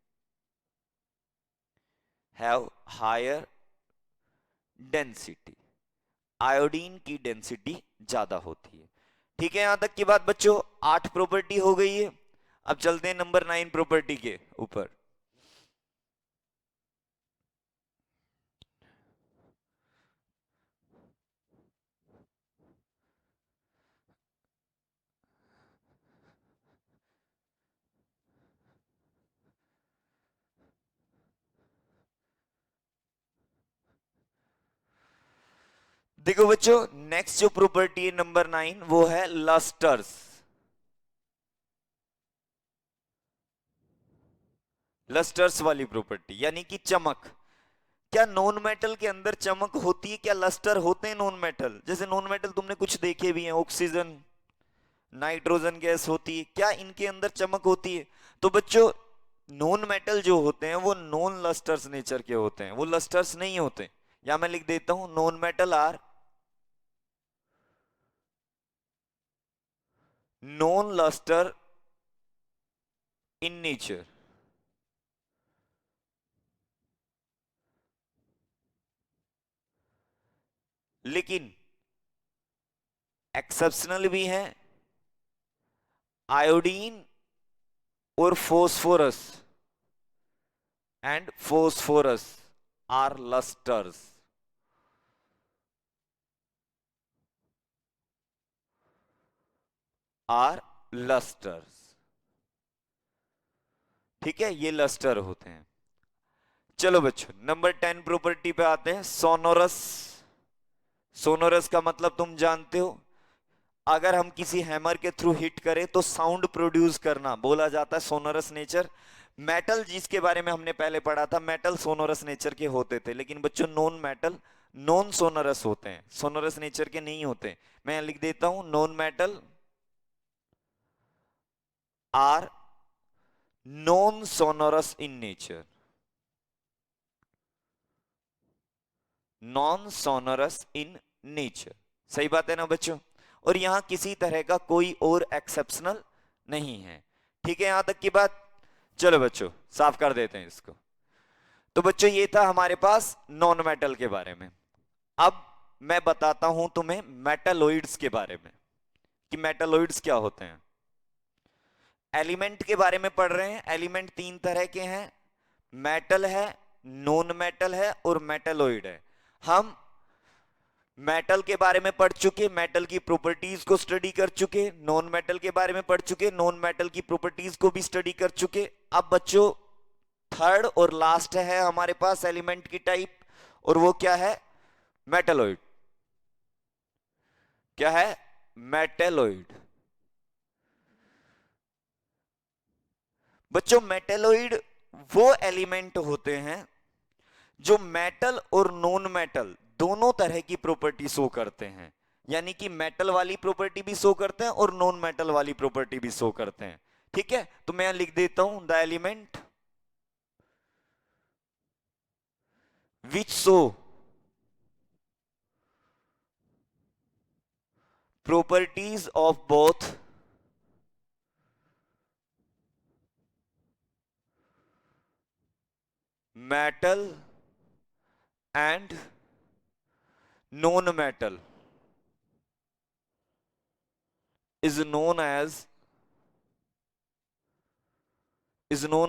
have higher density, iodine की डेंसिटी ज्यादा होती है। ठीक है, यहां तक की बात बच्चों, 8 प्रॉपर्टी हो गई है। अब चलते हैं नंबर 9 प्रॉपर्टी के ऊपर। देखो बच्चों, नेक्स्ट जो प्रॉपर्टी है नंबर 9 वो है लस्टर्स। लस्टर्स वाली प्रॉपर्टी यानी कि चमक। क्या नॉन मेटल के अंदर चमक होती है? क्या लस्टर होते हैं नॉन मेटल? जैसे नॉन मेटल तुमने कुछ देखे भी हैं, ऑक्सीजन, नाइट्रोजन गैस होती है, क्या इनके अंदर चमक होती है? तो बच्चों नॉन मेटल जो होते हैं वो नॉन लस्टर्स नेचर के होते हैं, वो लस्टर्स नहीं होते। या मैं लिख देता हूं, non metal are non lustre in nature. लेकिन एक्सेप्शनल भी हैं, आयोडीन और phosphorus and phosphorus are lustres. Are lustres. ठीक है, ये लस्टर होते हैं। चलो बच्चों नंबर 10 प्रॉपर्टी पे आते हैं, सोनोरस। सोनोरस का मतलब तुम जानते हो, अगर हम किसी हैमर के थ्रू हिट करें तो साउंड प्रोड्यूस करना बोला जाता है सोनोरस नेचर। मेटल जिसके बारे में हमने पहले पढ़ा था, मेटल सोनोरस नेचर के होते थे, लेकिन बच्चों नॉन मेटल नॉन सोनोरस होते हैं, सोनोरस नेचर के नहीं होते। मैं लिख देता हूं, non metal are non sonorous in nature. Non sonorous in nature, सही बात है ना बच्चों? और यहां किसी तरह का कोई और एक्सेप्शनल नहीं है। ठीक है, यहां तक की बात। चलो बच्चों साफ कर देते हैं इसको। तो बच्चों ये था हमारे पास नॉन मेटल के बारे में। अब मैं बताता हूं तुम्हें मेटलोइड्स के बारे में, कि मेटलोइड्स क्या होते हैं। एलिमेंट के बारे में पढ़ रहे हैं। एलिमेंट 3 तरह के हैं, मेटल है, नॉन मेटल है और मेटलोइड है। हम मेटल के बारे में पढ़ चुके, मेटल की प्रॉपर्टीज को स्टडी कर चुके, नॉन मेटल के बारे में पढ़ चुके, नॉन मेटल की प्रॉपर्टीज को भी स्टडी कर चुके। अब बच्चों थर्ड और लास्ट है हमारे पास एलिमेंट की टाइप, और वो क्या है? मेटलोइड। क्या है? मेटलोइड। बच्चों मेटलोइड वो एलिमेंट होते हैं जो मेटल और नॉन मेटल दोनों तरह की प्रॉपर्टी शो करते हैं। यानी कि मेटल वाली प्रॉपर्टी भी शो करते हैं और नॉन मेटल वाली प्रॉपर्टी भी शो करते हैं। ठीक है, तो मैं लिख देता हूं, the element which show properties of both metal and non-metal is known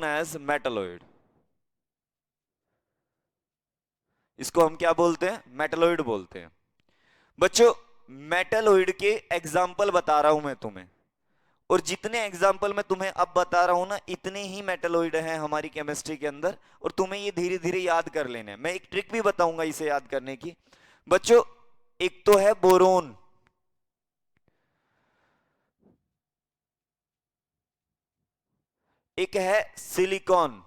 as metalloid। इसको हम क्या बोलते हैं? मेटलोइड बोलते हैं। बच्चों मेटलोइड के एग्जाम्पल बता रहा हूं मैं तुम्हें, और जितने एग्जाम्पल मैं तुम्हें अब बता रहा हूं ना, इतने ही मेटलोइड हैं हमारी केमिस्ट्री के अंदर, और तुम्हें ये धीरे धीरे याद कर लेने हैं। मैं एक ट्रिक भी बताऊंगा इसे याद करने की। बच्चों एक तो है बोरोन, एक है सिलिकॉन,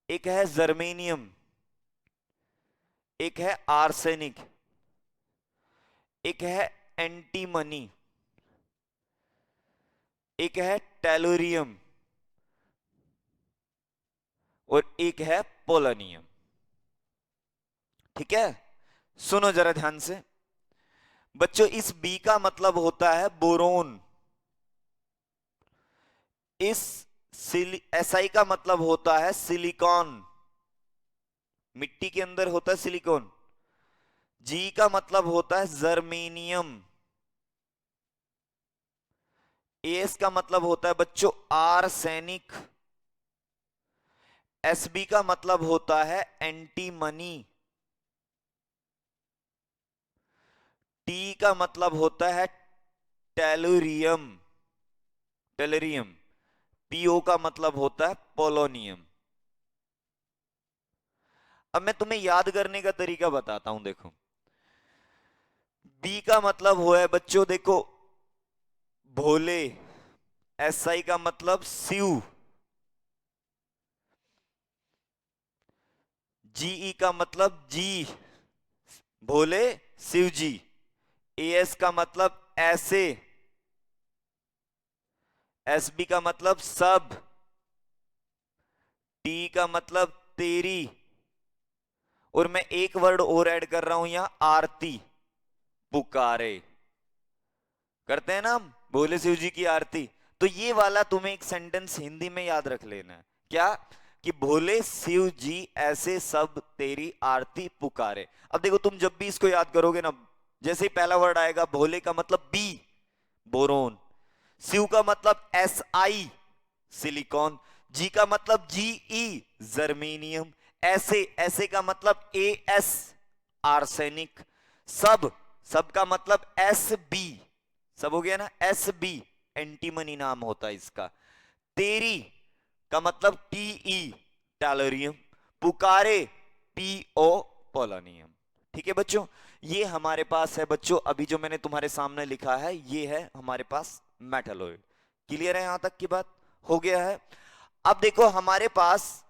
एक है जर्मेनियम, एक है आर्सेनिक, एक है एंटीमनी, एक है टेलोरियम और एक है पोलोनियम। ठीक है, सुनो जरा ध्यान से बच्चों, इस बी का मतलब होता है बोरोन, इस एसआई का मतलब होता है सिलिकॉन, मिट्टी के अंदर होता है सिलिकॉन। जी का मतलब होता है जर्मेनियम। एस का मतलब होता है बच्चों आर्सेनिक। एसबी का मतलब होता है एंटीमनी। टी का मतलब होता है टेलोरियम, टेलोरियम। पीओ का मतलब होता है पोलोनियम। अब मैं तुम्हें याद करने का तरीका बताता हूं, देखो बी का मतलब हुआ है बच्चों, देखो भोले, एसआई का मतलब शिव, जीई का मतलब जी, भोले शिव जी। एस का मतलब ऐसे, एसबी का मतलब सब, टी का मतलब तेरी, और मैं एक वर्ड और ऐड कर रहा हूं यहां आरती, पुकारे। करते हैं ना हम भोले शिव जी की आरती। तो ये वाला तुम्हें एक सेंटेंस हिंदी में याद रख लेना है, क्या कि भोले शिव जी ऐसे सब तेरी आरती पुकारे। अब देखो तुम जब भी इसको याद करोगे ना, जैसे ही पहला वर्ड आएगा, भोले का मतलब बी बोरोन, शिव का मतलब एस आई सिलिकॉन, जी का मतलब जी ई जर्मेनियम, ऐसे ऐसे का मतलब ए एस आर्सेनिक, सब सब का मतलब एस बी, सब हो गया ना, एस बी एंटीमनी नाम होता है इसका। तेरी का मतलब टी ई टैलोरियम, पुकारे पी ओ पोलोनियम। ठीक है बच्चों, ये हमारे पास है बच्चों, अभी जो मैंने तुम्हारे सामने लिखा है ये है हमारे पास मेटालॉइड। क्लियर है, यहां तक की बात हो गया है। अब देखो हमारे पास